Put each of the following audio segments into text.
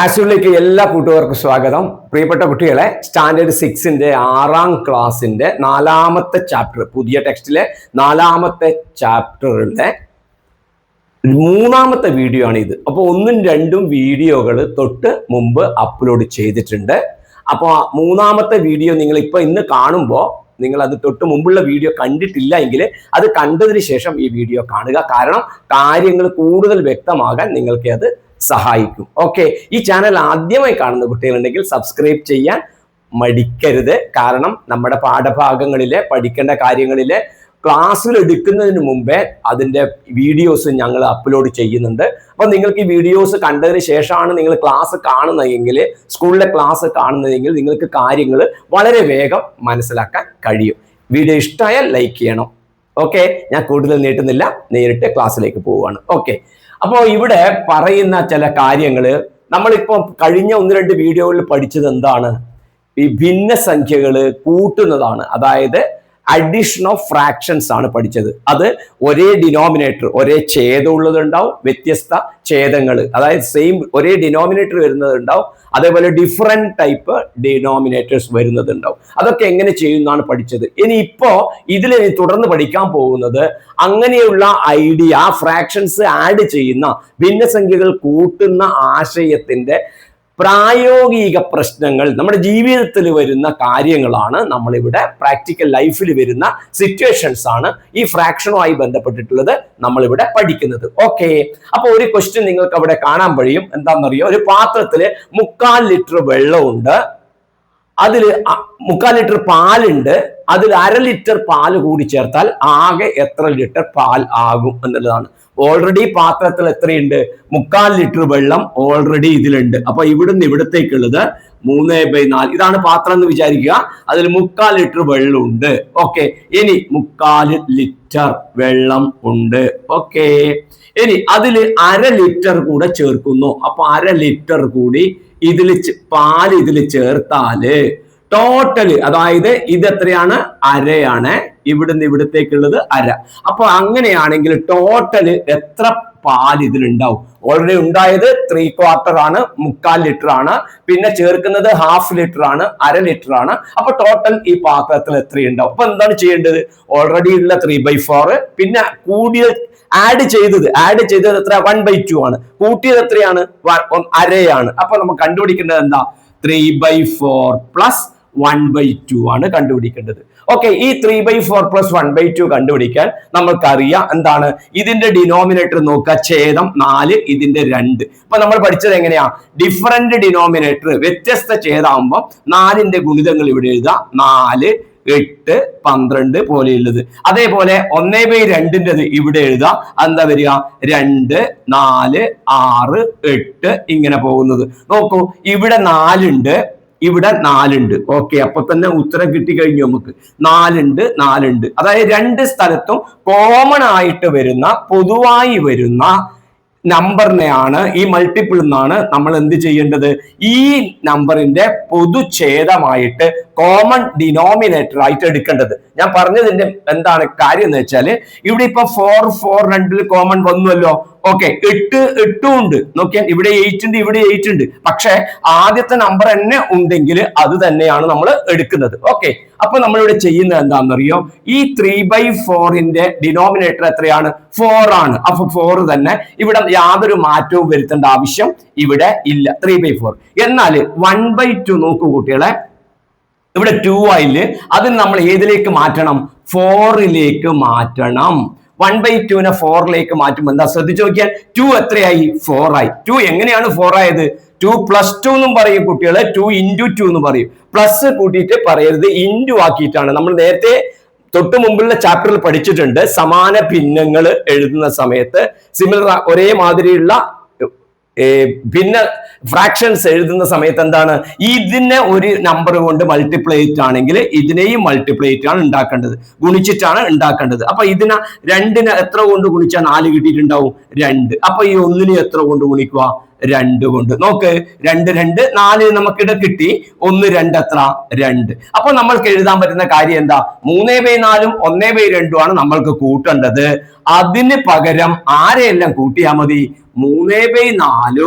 ആശുവിലേക്ക് എല്ലാ കൂട്ടുകാർക്കും സ്വാഗതം. പ്രിയപ്പെട്ട കുട്ടികളെ, സ്റ്റാൻഡേർഡ് 6ന്റെ 6ാം ക്ലാസ്സിന്റെ 4ാമത്തെ ചാപ്റ്റർ, പുതിയ ടെക്സ്റ്റിലെ 4ാമത്തെ ചാപ്റ്ററിലെ 3ാമത്തെ വീഡിയോ ആണ് ഇത്. അപ്പോൾ 1ഉം 2ഉം വീഡിയോകൾ തൊട്ട് മുമ്പ് അപ്ലോഡ് ചെയ്തിട്ടുണ്ട്. അപ്പോൾ 3ാമത്തെ വീഡിയോ നിങ്ങൾ ഇപ്പോൾ ഇന്ന് കാണുമ്പോൾ നിങ്ങൾ അത് തൊട്ട് മുമ്പുള്ള വീഡിയോ കണ്ടിട്ടില്ല എങ്കിൽ അത് കണ്ടതിന് ശേഷം ഈ വീഡിയോ കാണുക. കാരണം കാര്യങ്ങൾ കൂടുതൽ വ്യക്തമാകാൻ നിങ്ങൾക്ക് അത് സഹായിക്കും. ഓക്കെ, ഈ ചാനൽ ആദ്യമായി കാണുന്ന കുട്ടികളുണ്ടെങ്കിൽ സബ്സ്ക്രൈബ് ചെയ്യാൻ മടിക്കരുത്. കാരണം നമ്മുടെ പാഠഭാഗങ്ങളിലെ പഠിക്കേണ്ട കാര്യങ്ങളിലെ ക്ലാസ്സുകൾ എടുക്കുന്നതിന് മുമ്പേ അതിൻ്റെ വീഡിയോസ് ഞങ്ങൾ അപ്ലോഡ് ചെയ്യുന്നുണ്ട്. അപ്പോൾ നിങ്ങൾക്ക് ഈ വീഡിയോസ് കണ്ടതിന് ശേഷമാണ് നിങ്ങൾ ക്ലാസ് കാണുന്നതെങ്കിൽ, സ്കൂളിലെ ക്ലാസ് കാണുന്നതെങ്കിൽ നിങ്ങൾക്ക് കാര്യങ്ങൾ വളരെ വേഗം മനസ്സിലാക്കാൻ കഴിയും. വീഡിയോ ഇഷ്ടമായാൽ ലൈക്ക് ചെയ്യണം. ഓക്കെ, ഞാൻ കൂടുതൽ നീട്ടുന്നില്ല, നേരിട്ട് ക്ലാസ്സിലേക്ക് പോവുകയാണ്. ഓക്കെ, അപ്പോൾ ഇവിടെ പറയുന്ന ചില കാര്യങ്ങൾ നമ്മളിപ്പോൾ കഴിഞ്ഞ 1-2 വീഡിയോകളിൽ പഠിച്ചത് എന്താണ്? ഈ ഭിന്നസംഖ്യകൾ കൂട്ടുന്നതാണ്. അതായത് അഡീഷൻ ഓഫ് ഫ്രാക്ഷൻസ് ആണ് പഠിച്ചത്. അത് ഒരേ ഡിനോമിനേറ്റർ, ഒരേ ഛേദം ഉള്ളതുണ്ടാവും, വ്യത്യസ്ത ഛേദങ്ങൾ, അതായത് സെയിം ഒരേ ഡിനോമിനേറ്റർ വരുന്നതുണ്ടാവും, അതേപോലെ ഡിഫറെന്റ് ടൈപ്പ് ഡിനോമിനേറ്റേഴ്സ് വരുന്നതുണ്ടാവും. അതൊക്കെ എങ്ങനെ ചെയ്യുന്നതാണ് പഠിച്ചത്. ഇനി ഇപ്പോ ഇതിൽ തുടർന്ന് പഠിക്കാൻ പോകുന്നത് അങ്ങനെയുള്ള ഐഡിയ, ഫ്രാക്ഷൻസ് ആഡ് ചെയ്യുന്ന, ഭിന്നസംഖ്യകൾ കൂട്ടുന്ന ആശയത്തിന്റെ പ്രായോഗിക പ്രശ്നങ്ങൾ, നമ്മുടെ ജീവിതത്തിൽ വരുന്ന കാര്യങ്ങളാണ്, നമ്മളിവിടെ പ്രാക്ടിക്കൽ ലൈഫിൽ വരുന്ന സിറ്റുവേഷൻസ് ആണ് ഈ ഫ്രാക്ഷനുമായി ബന്ധപ്പെട്ടിട്ടുള്ളത് നമ്മളിവിടെ പഠിക്കുന്നത്. ഓക്കെ, അപ്പൊ ഒരു ക്വസ്റ്റ്യൻ നിങ്ങൾക്ക് അവിടെ കാണാൻ കഴിയും. എന്താണെന്നറിയോ? ഒരു പാത്രത്തില് 3/4 ലിറ്റർ വെള്ളമുണ്ട്, അതിൽ 3/4 ലിറ്റർ പാലുണ്ട്, അതിൽ 1/2 ലിറ്റർ പാല് കൂടി ചേർത്താൽ ആകെ എത്ര ലിറ്റർ പാൽ ആകും എന്നുള്ളതാണ്. ഓൾറെഡി പാത്രത്തിൽ എത്രയുണ്ട്? 3/4 ലിറ്റർ വെള്ളം ഓൾറെഡി ഇതിലുണ്ട്. അപ്പൊ ഇവിടുന്ന് ഇവിടത്തേക്കുള്ളത് 3/4. ഇതാണ് പാത്രം എന്ന് വിചാരിക്കുക. അതിൽ 3/4 ലിറ്റർ വെള്ളം ഉണ്ട്. ഓക്കെ, ഇനി 3/4 ലിറ്റർ വെള്ളം ഉണ്ട്. ഓക്കെ, ഇനി അതിൽ 1/2 ലിറ്റർ കൂടെ ചേർക്കുന്നു. അപ്പൊ 1/2 ലിറ്റർ കൂടി ഇതിൽ പാല് ഇതിൽ ചേർത്താല് ടോട്ടല്, അതായത് ഇത് എത്രയാണ്? 1/2 ഇവിടുന്ന് ഇവിടത്തേക്കുള്ളത് 1/2. അപ്പൊ അങ്ങനെയാണെങ്കിൽ ടോട്ടല് എത്ര പാൽ ഇതിലുണ്ടാവും? ഓൾറെഡി ഉണ്ടായത് 3/4 ആണ്, 3/4 ലിറ്റർ ആണ്, പിന്നെ ചേർക്കുന്നത് 1/2 ലിറ്റർ ആണ്, 1/2 ലിറ്റർ ആണ്. അപ്പൊ ടോട്ടൽ ഈ പാത്രത്തിൽ എത്രയുണ്ടാവും? അപ്പൊ എന്താണ് ചെയ്യേണ്ടത്? ഓൾറെഡി ഉള്ള 3/4, പിന്നെ കൂടിയ ആഡ് ചെയ്തത് എത്ര? 1/2 ആണ്. കൂട്ടിയത് എത്രയാണ്? 1/2. അപ്പൊ നമുക്ക് കണ്ടുപിടിക്കേണ്ടത് എന്താ? 3/4 പ്ലസ് 1/2 ആണ് കണ്ടുപിടിക്കേണ്ടത്. ഓക്കെ, ഈ 3/4 പ്ലസ് 1/2 കണ്ടുപിടിക്കാൻ നമ്മൾക്കറിയാം എന്താണ്? ഇതിന്റെ ഡിനോമിനേറ്റർ നോക്കുക, ഛേദം 4, ഇതിന്റെ 2. അപ്പൊ നമ്മൾ പഠിച്ചത് എങ്ങനെയാ? ഡിഫറന്റ് ഡിനോമിനേറ്റർ, വ്യത്യസ്ത ഛേദമാകുമ്പോൾ 4ന്റെ ഗുണിതങ്ങൾ ഇവിടെ എഴുതാം. 4, 8, 12 പോലെയുള്ളത്. അതേപോലെ 1/2ൻ്റെത് ഇവിടെ എഴുതാം. എന്താ വരിക? 2, 4, 6, 8 ഇങ്ങനെ പോകുന്നത്. നോക്കൂ, ഇവിടെ 4 ഉണ്ട്, ഇവിടെ 4 ഉണ്ട്. ഓക്കെ, അപ്പൊ തന്നെ ഉത്തരം കിട്ടിക്കഴിഞ്ഞു നമുക്ക്. 4 ഉണ്ട്. അതായത് 2 സ്ഥലത്തും കോമൺ ആയിട്ട് വരുന്ന, പൊതുവായി വരുന്ന നമ്പറിനെയാണ്, ഈ മൾട്ടിപ്പിൾ എന്നാണ് നമ്മൾ എന്ത് ചെയ്യേണ്ടത്? ഈ നമ്പറിന്റെ പൊതുഛേദമായിട്ട് കോമൺ ഡിനോമിനേറ്റർ ആയിട്ട് എടുക്കേണ്ടത്. ഞാൻ പറഞ്ഞതിന്റെ എന്താണ് കാര്യം എന്ന് വെച്ചാല്, ഇവിടെ ഇപ്പൊ 4 2 കോമൺ വന്നുവല്ലോ. ഓക്കെ, 8 ഉണ്ട്. നോക്കിയാൽ ഇവിടെ 8 ഉണ്ട്, ഇവിടെ 8 ഉണ്ട്. പക്ഷെ ആദ്യത്തെ നമ്പർ തന്നെ ഉണ്ടെങ്കിൽ അത് തന്നെയാണ് നമ്മൾ എടുക്കുന്നത്. ഓക്കെ, അപ്പൊ നമ്മളിവിടെ ചെയ്യുന്നത് എന്താണെന്നറിയോ? ഈ 3/4ന്റെ ഡിനോമിനേറ്റർ എത്രയാണ്? 4 ആണ്. അപ്പൊ 4 തന്നെ. ഇവിടെ യാതൊരു മാറ്റവും വരുത്തേണ്ട ആവശ്യം ഇവിടെ ഇല്ല. 3/4. എന്നാൽ 1/2 നോക്കൂ കുട്ടികളെ, ഇവിടെ 2 ആയില്. അതിന് നമ്മൾ ഏതിലേക്ക് മാറ്റണം? 4ലേക്ക് മാറ്റണം. 1/2നെ 4ലേക്ക് മാറ്റുമ്പോൾ എന്താ? ശ്രദ്ധിച്ചു നോക്കിയാൽ 2 എത്രയായി? 4 ആയി. 2 എങ്ങനെയാണ് 4 ആയത്? 2 + 2 എന്നും പറയും കുട്ടികളെ, 2 × 2 എന്ന് പറയും. പ്ലസ് കൂട്ടിയിട്ട് പറയരുത്, ഇൻറ്റു ആക്കിയിട്ടാണ്. നമ്മൾ നേരത്തെ തൊട്ട് മുമ്പുള്ള ചാപ്റ്ററിൽ പഠിച്ചിട്ടുണ്ട്. സമാന ഭിന്നങ്ങൾ എഴുതുന്ന സമയത്ത്, സിമിലർ ഒരേ മാതിരിയുള്ള ഭിന്ന ഫ്രാക്ഷൻസ് എഴുതുന്ന സമയത്ത് എന്താണ്? ഇതിനെ ഒരു നമ്പർ കൊണ്ട് മൾട്ടിപ്ലൈ ആണെങ്കിൽ ഇതിനെയും മൾട്ടിപ്ലൈ ആണ് ഉണ്ടാക്കേണ്ടത്, ഗുണിച്ചിട്ടാണ് ഉണ്ടാക്കേണ്ടത്. അപ്പൊ ഇതിനെ 2നെ എത്ര കൊണ്ട് ഗുണിച്ചാൽ 4 കിട്ടിയിട്ടുണ്ടാവും? 2. അപ്പൊ ഈ 1നെ എത്ര കൊണ്ട് ഗുണിക്കുക? 2 കൊണ്ട്. നോക്ക്, 2 2 4 നമുക്കിടെ കിട്ടി. 1 2 എത്ര? 2. അപ്പൊ നമ്മൾക്ക് എഴുതാൻ പറ്റുന്ന കാര്യം എന്താ? 3/4 1/2 ആണ് നമ്മൾക്ക് കൂട്ടേണ്ടത്. അതിന് പകരം ആരെയെല്ലാം കൂട്ടിയാൽ മതി? 3/4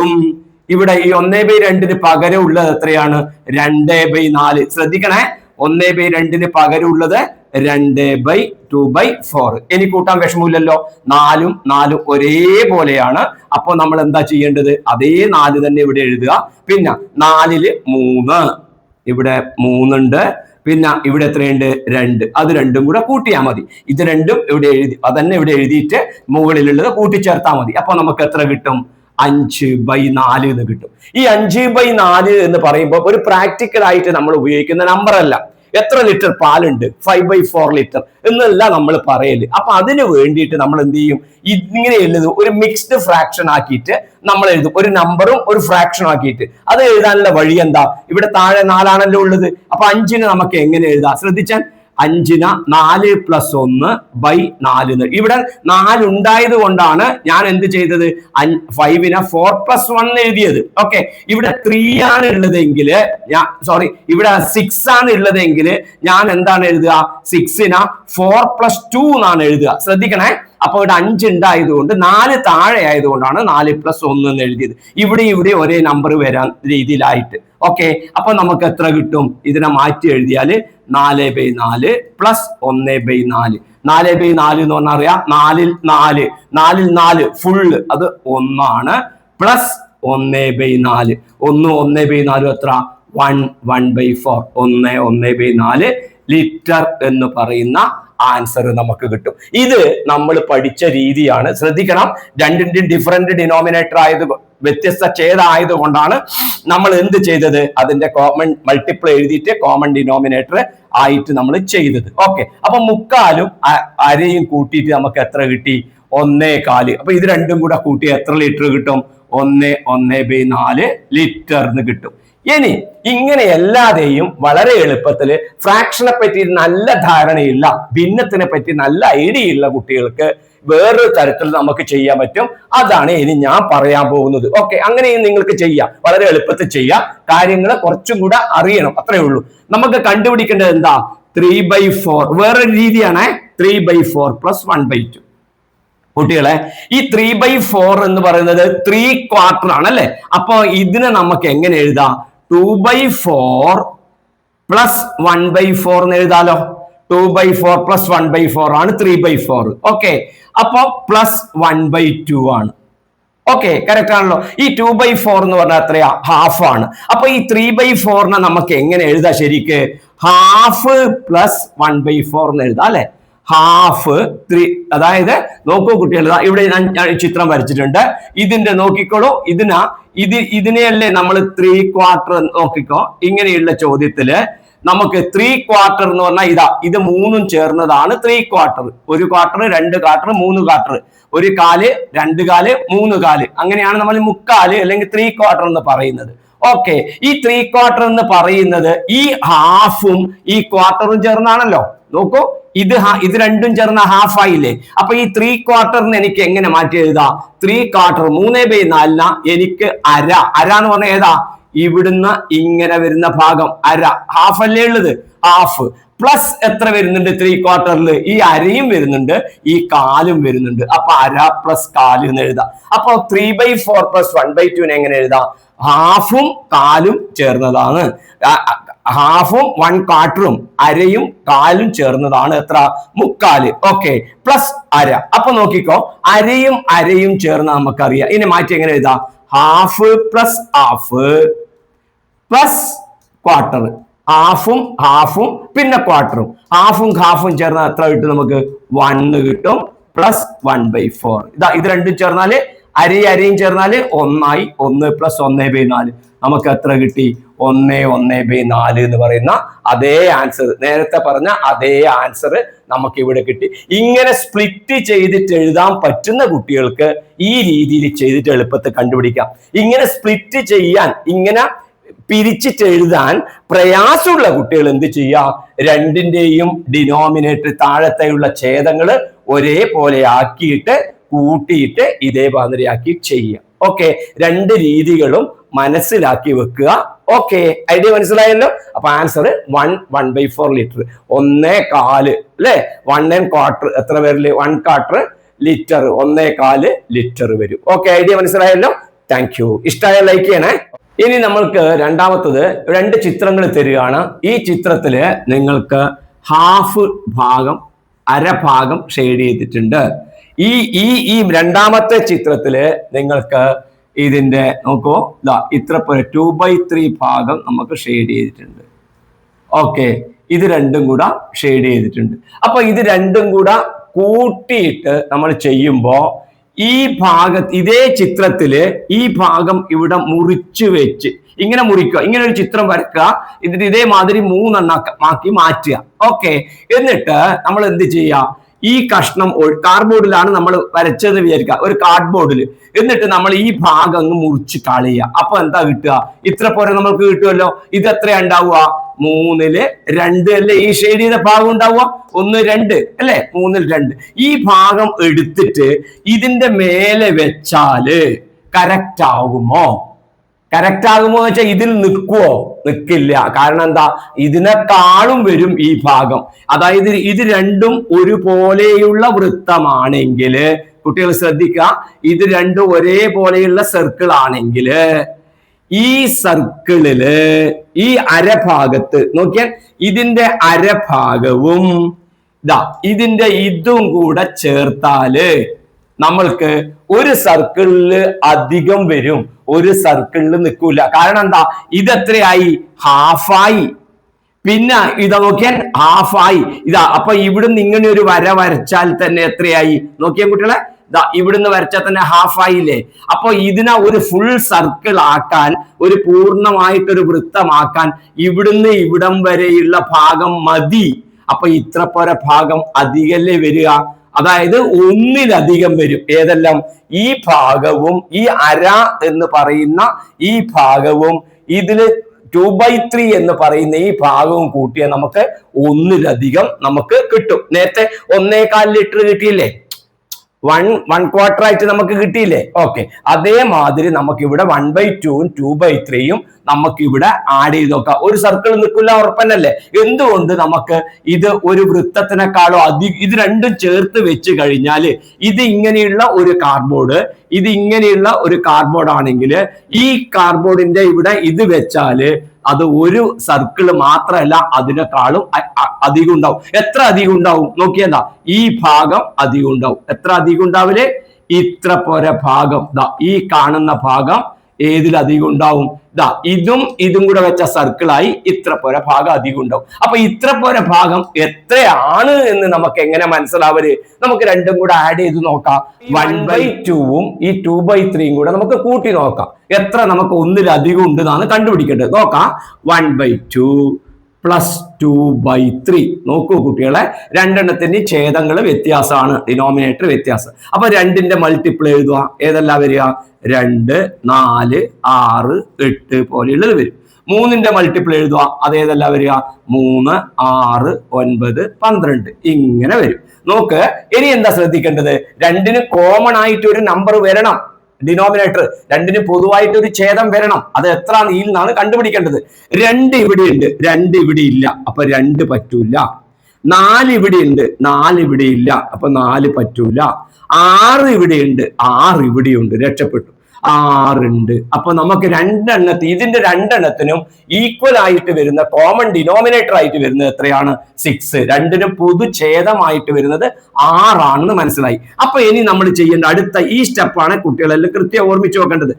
ഇവിടെ ഈ 1/2 പകരം ഉള്ളത് എത്രയാണ്? 2/4. ശ്രദ്ധിക്കണേ, 1/2 പകരം ഉള്ളത് 2/2/4. ഇനി കൂട്ടാൻ വിഷമമില്ലല്ലോ, 4ഉം 4ഉം ഒരേപോലെയാണ്. അപ്പൊ നമ്മൾ എന്താ ചെയ്യേണ്ടത്? അതേ 4 തന്നെ ഇവിടെ എഴുതുക. പിന്നെ 4ല് 3, ഇവിടെ 3 ഉണ്ട്. പിന്നെ ഇവിടെ എത്രയുണ്ട്? 2. അത് രണ്ടും കൂടെ കൂട്ടിയാൽ മതി. ഇത് രണ്ടും ഇവിടെ എഴുതി അതന്നെ ഇവിടെ എഴുതിയിട്ട് മുകളിലുള്ളത് കൂട്ടിച്ചേർത്താൽ മതി. അപ്പൊ നമുക്ക് എത്ര കിട്ടും? 5/4 എന്ന് കിട്ടും. ഈ 5/4 എന്ന് പറയുമ്പോൾ ഒരു പ്രാക്ടിക്കൽ ആയിട്ട് നമ്മൾ ഉപയോഗിക്കുന്ന നമ്പർ അല്ല. എത്ര ലിറ്റർ പാലുണ്ട്? 5/4 ലിറ്റർ എന്നല്ല നമ്മൾ പറയല്. അപ്പൊ അതിന് വേണ്ടിയിട്ട് നമ്മൾ എന്ത് ചെയ്യും? ഇങ്ങനെ എഴുതും, ഒരു മിക്സ്ഡ് ഫ്രാക്ഷൻ ആക്കിയിട്ട് നമ്മൾ എഴുതും. ഒരു നമ്പറും ഒരു ഫ്രാക്ഷൻ ആക്കിയിട്ട് അത് എഴുതാനുള്ള വഴി എന്താ? ഇവിടെ താഴെ 4 ഉള്ളത്. അപ്പൊ 5ന് നമുക്ക് എങ്ങനെ എഴുതാം? ശ്രദ്ധിച്ചാൽ 5ന് 4+1/4. ഇവിടെ 4 ഉണ്ടായത് കൊണ്ടാണ് ഞാൻ എന്ത് ചെയ്തത്? 5നെ 4+1 എഴുതിയത്. ഓക്കെ, ഇവിടെ 3 ആണ് ഉള്ളതെങ്കിൽ ഇവിടെ 6 ആണ് ഉള്ളതെങ്കിൽ ഞാൻ എന്താണ് എഴുതുക? 6നെ 4+2 എന്നാണ് എഴുതുക. ശ്രദ്ധിക്കണേ, അപ്പൊ ഇവിടെ 5 ഉണ്ടായതുകൊണ്ട് 4 താഴെ ആയതുകൊണ്ടാണ് 4+1 എന്ന് എഴുതിയത്. ഇവിടെ ഒരേ നമ്പർ വരാൻ രീതിയിലായിട്ട്. ഓക്കെ, അപ്പൊ നമുക്ക് എത്ര കിട്ടും? ഇതിനെ മാറ്റി എഴുതിയാല് 4/4 + 1/4. 4/4 എന്ന് പറഞ്ഞാൽ അറിയാം, 4ൽ 4 ഫുള്ള് അത് 1 ആണ്, പ്ലസ് 1/4. 1/4 എത്ര? 1/4. 1/4 ലിറ്റർ എന്ന് പറയുന്ന ആൻസർ നമുക്ക് കിട്ടും. ഇത് നമ്മൾ പഠിച്ച രീതിയാണ്. ശ്രദ്ധിക്കണം, രണ്ടിന്റെയും ഡിഫറെന്റ് ഡിനോമിനേറ്റർ വ്യത്യസ്ത ഛേദമായതുകൊണ്ടാണ് നമ്മൾ എന്ത് ചെയ്തത്? അതിന്റെ കോമൺ മൾട്ടിപ്പിൾ എഴുതിയിട്ട് കോമൺ ഡിനോമിനേറ്റർ ആയിട്ട് നമ്മൾ ചെയ്തത്. ഓക്കെ, അപ്പൊ 3/4 അരയും കൂട്ടിയിട്ട് നമുക്ക് എത്ര കിട്ടി? 1/4. അപ്പൊ ഇത് രണ്ടും കൂടെ കൂട്ടി എത്ര ലിറ്റർ കിട്ടും? 1/4 ലിറ്റർ എന്ന് കിട്ടും. ഇനി ഇങ്ങനെ എല്ലാതെയും വളരെ എളുപ്പത്തില് ഫ്രാക്ഷനെ പറ്റി നല്ല ധാരണയില്ല, ഭിന്നത്തിനെ പറ്റി നല്ല ഐഡിയ ഉള്ള കുട്ടികൾക്ക് വേറൊരു തരത്തിൽ നമുക്ക് ചെയ്യാൻ പറ്റും. അതാണ് ഇനി ഞാൻ പറയാൻ പോകുന്നത്. ഓക്കെ, അങ്ങനെയും നിങ്ങൾക്ക് ചെയ്യാം, വളരെ എളുപ്പത്തിൽ ചെയ്യാം. കാര്യങ്ങൾ കുറച്ചും കൂടെ അറിയണം, അത്രേ ഉള്ളൂ. നമുക്ക് കണ്ടുപിടിക്കേണ്ടത് എന്താ? 3/4. വേറൊരു രീതിയാണ് 3/4 + 1/2. കുട്ടികളെ, ഈ 3/4 എന്ന് പറയുന്നത് 3/4 ആണ് അല്ലെ? അപ്പൊ ഇതിനെ നമുക്ക് എങ്ങനെ എഴുതാം? 2/4 + 1/4 എന്ന് എഴുതാലോ. 2/4 + 1/4 ആണ് 3/4. ഓക്കെ, അപ്പൊ +1/2 ആണ്. ഓക്കെ, കറക്റ്റ് ആണല്ലോ. ഈ 2/4 എന്ന് പറഞ്ഞാൽ എത്രയാ? ഹാഫ് ആണ്. അപ്പൊ ഈ 3/4നെ നമുക്ക് എങ്ങനെ എഴുതാം? ശരിക്ക് ഹാഫ് + 1/4 എന്ന് എഴുതാം അല്ലെ? ഹാഫ് 3. അതായത് നോക്കൂ കുട്ടികൾ, ഇവിടെ ഞാൻ ചിത്രം വരച്ചിട്ടുണ്ട്. ഇതിന്റെ നോക്കിക്കോളൂ, ഇതിനെയല്ലേ നമ്മൾ 3/4 നോക്കിക്കോ. ഇങ്ങനെയുള്ള ചോദ്യത്തില് നമുക്ക് 3/4 എന്ന് പറഞ്ഞാൽ ഇത് 3ഉം ചേർന്നതാണ് 3/4. 1 ക്വാർട്ടർ, 2 ക്വാർട്ടർ, 3 ക്വാർട്ടർ. 1 കാല്, 2 കാല്, 3 കാല്. അങ്ങനെയാണ് നമ്മൾ 3/4 അല്ലെങ്കിൽ 3/4 എന്ന് പറയുന്നത്. ഓക്കെ, ഈ 3/4 എന്ന് പറയുന്നത് ഈ ഹാഫും ഈ ക്വാർട്ടറും ചേർന്നാണല്ലോ. നോക്കൂ, ഇത് രണ്ടും ചേർന്ന ഹാഫ് ആയില്ലേ? അപ്പൊ ഈ 3/4 എനിക്ക് എങ്ങനെ മാറ്റി എഴുതാം? 3/4 3/4 എനിക്ക് അര എന്ന് പറഞ്ഞ ഏതാ? ഇവിടുന്ന് ഇങ്ങനെ വരുന്ന ഭാഗം അര. ഹാഫ് അല്ലേ ഉള്ളത്? ഹാഫ് പ്ലസ് എത്ര വരുന്നുണ്ട് 3/4? ഈ അരയും വരുന്നുണ്ട്, ഈ കാലും വരുന്നുണ്ട്. അപ്പൊ അര + കാല് എന്ന് എഴുതാം. അപ്പൊ 3/4 + 1/2 എങ്ങനെ എഴുതാം? ഹാഫും കാലും ചേർന്നതാണ്. ഹാഫും 1/4 അരയും കാലും ചേർന്നതാണ് എത്ര? 3/4. ഓക്കെ, പ്ലസ് അര. അപ്പൊ നോക്കിക്കോ, അരയും ചേർന്ന് നമുക്കറിയാം. ഇനി മാറ്റി എങ്ങനെ എഴുതാം? Half + half plus quarter. ഹാഫും പിന്നെ ക്വാർട്ടറും. ഹാഫും ചേർന്നാൽ എത്ര കിട്ടും? നമുക്ക് 1 കിട്ടും, പ്ലസ് 1/4. ഇത് രണ്ടും ചേർന്നാല് അരയും ചേർന്നാല് 1 ആയി. 1 + 1/4 നമുക്ക് എത്ര കിട്ടി? 1/4 എന്ന് പറയുന്ന അതേ ആൻസർ, നേരത്തെ പറഞ്ഞ അതേ ആൻസർ നമുക്ക് ഇവിടെ കിട്ടി. ഇങ്ങനെ സ്പ്ലിറ്റ് ചെയ്തിട്ട് എഴുതാൻ പറ്റുന്ന കുട്ടികൾക്ക് ഈ രീതിയിൽ ചെയ്തിട്ട് എളുപ്പത്തിൽ കണ്ടുപിടിക്കാം. ഇങ്ങനെ സ്പ്ലിറ്റ് ചെയ്യാൻ, ഇങ്ങനെ പിരിച്ചിട്ട് എഴുതാൻ പ്രയാസമുള്ള കുട്ടികൾ എന്ത് ചെയ്യാം? രണ്ടിന്റെയും ഡിനോമിനേറ്റർ, താഴത്തെയുള്ള ഛേദങ്ങള് ഒരേപോലെ ആക്കിയിട്ട് കൂട്ടിയിട്ട് ഇതേ മാതിരിയാക്കി ചെയ്യാം. ഓക്കെ, രണ്ട് രീതികളും മനസ്സിലാക്കി വെക്കുക. ഓക്കെ, ഐഡിയ മനസ്സിലായല്ലോ. അപ്പൊ ആൻസർ 1/4 ലിറ്റർ. 1/4 അല്ലെ? 1/4 എത്ര വരില്ലേ? 1/4 ലിറ്റർ, 1/4 ലിറ്റർ വരും. ഓക്കെ, ഐഡിയ മനസ്സിലായല്ലോ. Thank you. ഇഷ്ടമായ ലൈക്ക് ചെയ്യണേ. ഇനി നമ്മൾക്ക് രണ്ടാമത്തത് 2 ചിത്രങ്ങൾ തരികയാണ്. ഈ ചിത്രത്തില് നിങ്ങൾക്ക് ഹാഫ് ഭാഗം, അരഭാഗം ഷെയ്ഡ് ചെയ്തിട്ടുണ്ട്. ഈ രണ്ടാമത്തെ ചിത്രത്തില് നിങ്ങൾക്ക് ഇതിന്റെ നോക്കൂ, ഇത്ര 2/3 ഭാഗം നമുക്ക് ഷെയ്ഡ് ചെയ്തിട്ടുണ്ട്. ഓക്കെ, ഇത് രണ്ടും കൂടെ ഷെയ്ഡ് ചെയ്തിട്ടുണ്ട്. അപ്പൊ ഇത് രണ്ടും കൂടെ കൂട്ടിയിട്ട് നമ്മൾ ചെയ്യുമ്പോ ഈ ഇതേ ചിത്രത്തില് ഈ ഭാഗം ഇവിടെ മുറിച്ചു വെച്ച് ഇങ്ങനെ മുറിക്കുക, ഇങ്ങനെ ഒരു ചിത്രം വരക്കുക, എന്നിട്ട് ഇതേമാതിരി 3 എണ്ണമാക്കി മാറ്റുക. ഓക്കെ, എന്നിട്ട് നമ്മൾ എന്ത് ചെയ്യുക, ഈ കഷ്ണം കാർഡ്ബോർഡിലാണ് നമ്മൾ വരച്ചതെന്ന് വിചാരിക്കുക, ഒരു കാർഡ്ബോർഡിൽ. എന്നിട്ട് നമ്മൾ ഈ ഭാഗം അങ്ങ് മുറിച്ച് കളയുക. അപ്പൊ എന്താ കിട്ടുക, ഇത്ര പോലെ നമുക്ക് കിട്ടുമല്ലോ. ഇത് എത്രയാ ഉണ്ടാവുക, 3/2 അല്ലേ ഈ ഷെയ്ഡ് ചെയ്ത ഭാഗം ഉണ്ടാവുക, 1/2 അല്ലെ, 3/2. ഈ ഭാഗം എടുത്തിട്ട് ഇതിന്റെ മേലെ വെച്ചാല് കറക്റ്റ് ആകുമോ? കറക്റ്റ് ആകുമോ എന്ന് വെച്ചാൽ ഇതിൽ നിൽക്കുവോ? നിൽക്കില്ല. കാരണം എന്താ, ഇതിനെക്കാളും വരും ഈ ഭാഗം. അതായത് ഇത് രണ്ടും ഒരുപോലെയുള്ള വൃത്തമാണെങ്കിൽ, കുട്ടികൾ ശ്രദ്ധിക്കുക, ഇത് രണ്ടും ഒരേപോലെയുള്ള സർക്കിൾ ആണെങ്കിൽ ഈ സർക്കിളില് ഈ അരഭാഗത്ത് നോക്കിയാൽ ഇതിന്റെ അരഭാഗവും ഇതിന്റെ ഇതും കൂടെ ചേർത്താല് നമ്മൾക്ക് ഒരു സർക്കിളില് അധികം വരും, ഒരു സർക്കിളിൽ നിൽക്കൂല. കാരണം എന്താ, ഇതെത്രയായി, ഹാഫായി. പിന്നെ ഇതാ നോക്കിയാൽ ഹാഫായി. അപ്പൊ ഇവിടുന്ന് ഇങ്ങനെ ഒരു വര വരച്ചാൽ തന്നെ എത്രയായി നോക്കിയാൽ കുട്ടികളെ, ഇവിടുന്ന് വരച്ചാൽ തന്നെ ഹാഫായില്ലേ. അപ്പൊ ഇതിനെ ഒരു ഫുൾ സർക്കിൾ ആക്കാൻ, ഒരു പൂർണ്ണമായിട്ടൊരു വൃത്തമാക്കാൻ ഇവിടുന്ന് ഇവിടം വരെയുള്ള ഭാഗം മതി. അപ്പൊ ഇത്ര പോരെ ഭാഗം അധികല്ലേ വരിക, അതായത് 1-ലധികം വരും. ഏതെല്ലാം, ഈ ഭാഗവും ഈ അര എന്ന് പറയുന്ന ഈ ഭാഗവും ഇതില് 2/3 എന്ന് പറയുന്ന ഈ ഭാഗവും കൂട്ടിയാൽ നമുക്ക് 1-ലധികം നമുക്ക് കിട്ടും. നേരത്തെ 1.25 ലിറ്റർ കിട്ടിയില്ലേ, 1/4 ആയിട്ട് നമുക്ക് കിട്ടിയില്ലേ. ഓക്കെ, അതേമാതിരി നമുക്ക് ഇവിടെ 1/2ഉം 2/3ഉം നമുക്ക് ഇവിടെ ആഡ് ചെയ്ത് നോക്കാം. ഒരു സർക്കിൾ നിൽക്കില്ല, ഉറപ്പന്നല്ലേ. എന്തുകൊണ്ട്, നമുക്ക് ഇത് ഒരു വൃത്തത്തിനേക്കാളോ ഇത് രണ്ടും ചേർത്ത് വെച്ച് കഴിഞ്ഞാൽ ഇത് ഇങ്ങനെയുള്ള ഒരു കാർഡ്ബോർഡ്, ഇത് ഇങ്ങനെയുള്ള ഒരു കാർഡ്ബോർഡ് ആണെങ്കിൽ ഈ കാർഡ്ബോർഡിന്റെ ഇവിടെ ഇത് വെച്ചാല് അത് ഒരു സർക്കിൾ മാത്രമല്ല, അതിനേക്കാളും അധികം ഉണ്ടാവും. എത്ര അധികം ഉണ്ടാവും നോക്കിയതാ, ഈ ഭാഗം അധികം ഉണ്ടാവും. എത്ര അധികം ഉണ്ടാവില്ലേ, ഇത്ര പോരെ ഭാഗം, ഈ കാണുന്ന ഭാഗം ഏതിലധികം ഉണ്ടാവും, ഇതും കൂടെ വെച്ച സർക്കിളായി ഇത്ര പോരെ ഭാഗം അധികം ഉണ്ടാവും. അപ്പൊ ഇത്ര പോരെ ഭാഗം എത്രയാണ് എന്ന് നമുക്ക് എങ്ങനെ മനസ്സിലാവര്, നമുക്ക് രണ്ടും കൂടെ ആഡ് ചെയ്ത് നോക്കാം. 1/2ഉം ഈ 2/3ഉം കൂടെ നമുക്ക് കൂട്ടി നോക്കാം. എത്ര നമുക്ക് 1-ലധികം ഉണ്ട് എന്നാണ് കണ്ടുപിടിക്കേണ്ടത്. നോക്കാം, 1/2 + 2/3. നോക്കൂ കുട്ടികളെ, രണ്ടെണ്ണത്തിന്റെ ഛേദങ്ങൾ വ്യത്യാസമാണ്, ഡിനോമിനേറ്റർ വ്യത്യാസം. അപ്പൊ 2ന്റെ മൾട്ടിപ്പിൾ എഴുതുക. ഏതെല്ലാം വരിക, 2, 4, 6, 8 പോലെയുള്ളത് വരും. 3ന്റെ മൾട്ടിപ്പിൾ എഴുതുക. അതേതെല്ലാം വരിക, 3, 6, 9, 12 ഇങ്ങനെ വരും. നോക്ക്, ഇനി എന്താ ശ്രദ്ധിക്കേണ്ടത്, 2ന് കോമൺ ആയിട്ട് ഒരു നമ്പർ വരണം. ഡിനോമിനേറ്റർ 2ന് പൊതുവായിട്ട് ഒരു ഛേദം വരണം. അത് എത്ര നിന്നാണ് കണ്ടുപിടിക്കേണ്ടത്. 2 ഇവിടെ ഉണ്ട്, 2 ഇവിടെ ഇല്ല, അപ്പൊ 2 പറ്റൂല. 4 ഇവിടെ ഉണ്ട്, 4 ഇവിടെ ഇല്ല, അപ്പൊ 4 പറ്റൂല. 6 ഇവിടെ ഉണ്ട്, 6 ഇവിടെയുണ്ട്, രക്ഷപ്പെട്ടു. 6 ഉണ്ട്. അപ്പൊ നമുക്ക് ഇതിന്റെ രണ്ടെണ്ണത്തിനും ഈക്വൽ ആയിട്ട് വരുന്ന കോമൺ ഡിനോമിനേറ്റർ ആയിട്ട് വരുന്നത് എത്രയാണ്, 6. 2നും പൊതുഛേദമായിട്ട് വരുന്നത് 6 ആണെന്ന് മനസ്സിലായി. അപ്പൊ ഇനി നമ്മൾ ചെയ്യേണ്ട അടുത്ത ഈ സ്റ്റെപ്പാണ് കുട്ടികളെല്ലാം കൃത്യം ഓർമ്മിച്ചു വെക്കേണ്ടത്,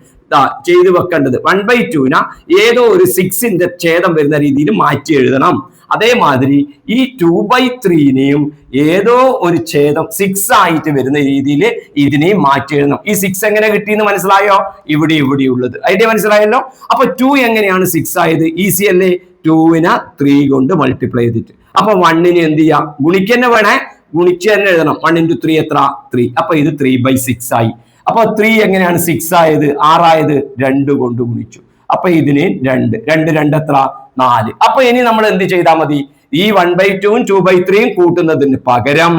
ചെയ്തു വെക്കേണ്ടത്. 1/2ന ഏതോ ഒരു 6ന്റെ ഛേദം വരുന്ന രീതിയിൽ മാറ്റി എഴുതണം. അതേമാതിരി ഈ 2/3നെയും ഏതോ ഒരു ഛേദം 6 ആയിട്ട് വരുന്ന രീതിയിൽ ഇതിനെയും മാറ്റി എഴുതണം. ഈ 6 എങ്ങനെ കിട്ടിയെന്ന് മനസ്സിലായോ, ഇവിടെ ഉള്ളത് ഐഡിയ മനസ്സിലായല്ലോ. അപ്പൊ 2 എങ്ങനെയാണ് 6 ആയത്, ഈസി അല്ലേ. 2നെ 3 കൊണ്ട് മൾട്ടിപ്ലൈ ചെയ്തിട്ട്, അപ്പൊ 1നെ എന്ത് ചെയ്യാം, ഗുണിക്കന്നെ വേണേ, ഗുണിച്ച് തന്നെ എഴുതണം. 1 × 3 എത്ര, 3. അപ്പൊ ഇത് 3/6 ആയി. അപ്പൊ 3 എങ്ങനെയാണ് 6 ആയത്, 6 ആയത്, 2 കൊണ്ട് ഗുണിച്ചു. അപ്പൊ ഇതിന് 2, 2 എത്ര, 4. അപ്പൊ ഇനി നമ്മൾ എന്ത് ചെയ്താൽ മതി, ഈ 1/2ഉം 2/3ഉം കൂട്ടുന്നതിന് പകരം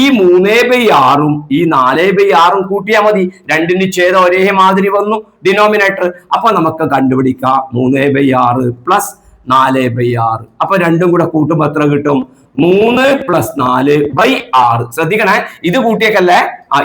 ഈ 3/6ഉം ഈ 4/6ഉം കൂട്ടിയാൽ മതി. 2ന് ഛേദം ഒരേ മാതിരി വന്നു ഡിനോമിനേറ്റർ. അപ്പൊ നമുക്ക് കണ്ടുപിടിക്കാം 3/6 + 4/6. അപ്പൊ രണ്ടും കൂടെ കൂട്ടുമ്പോൾ എത്ര കിട്ടും, 3 + 4/6. ശ്രദ്ധിക്കണേ, ഇത് കൂട്ടിയേക്കല്ലേ,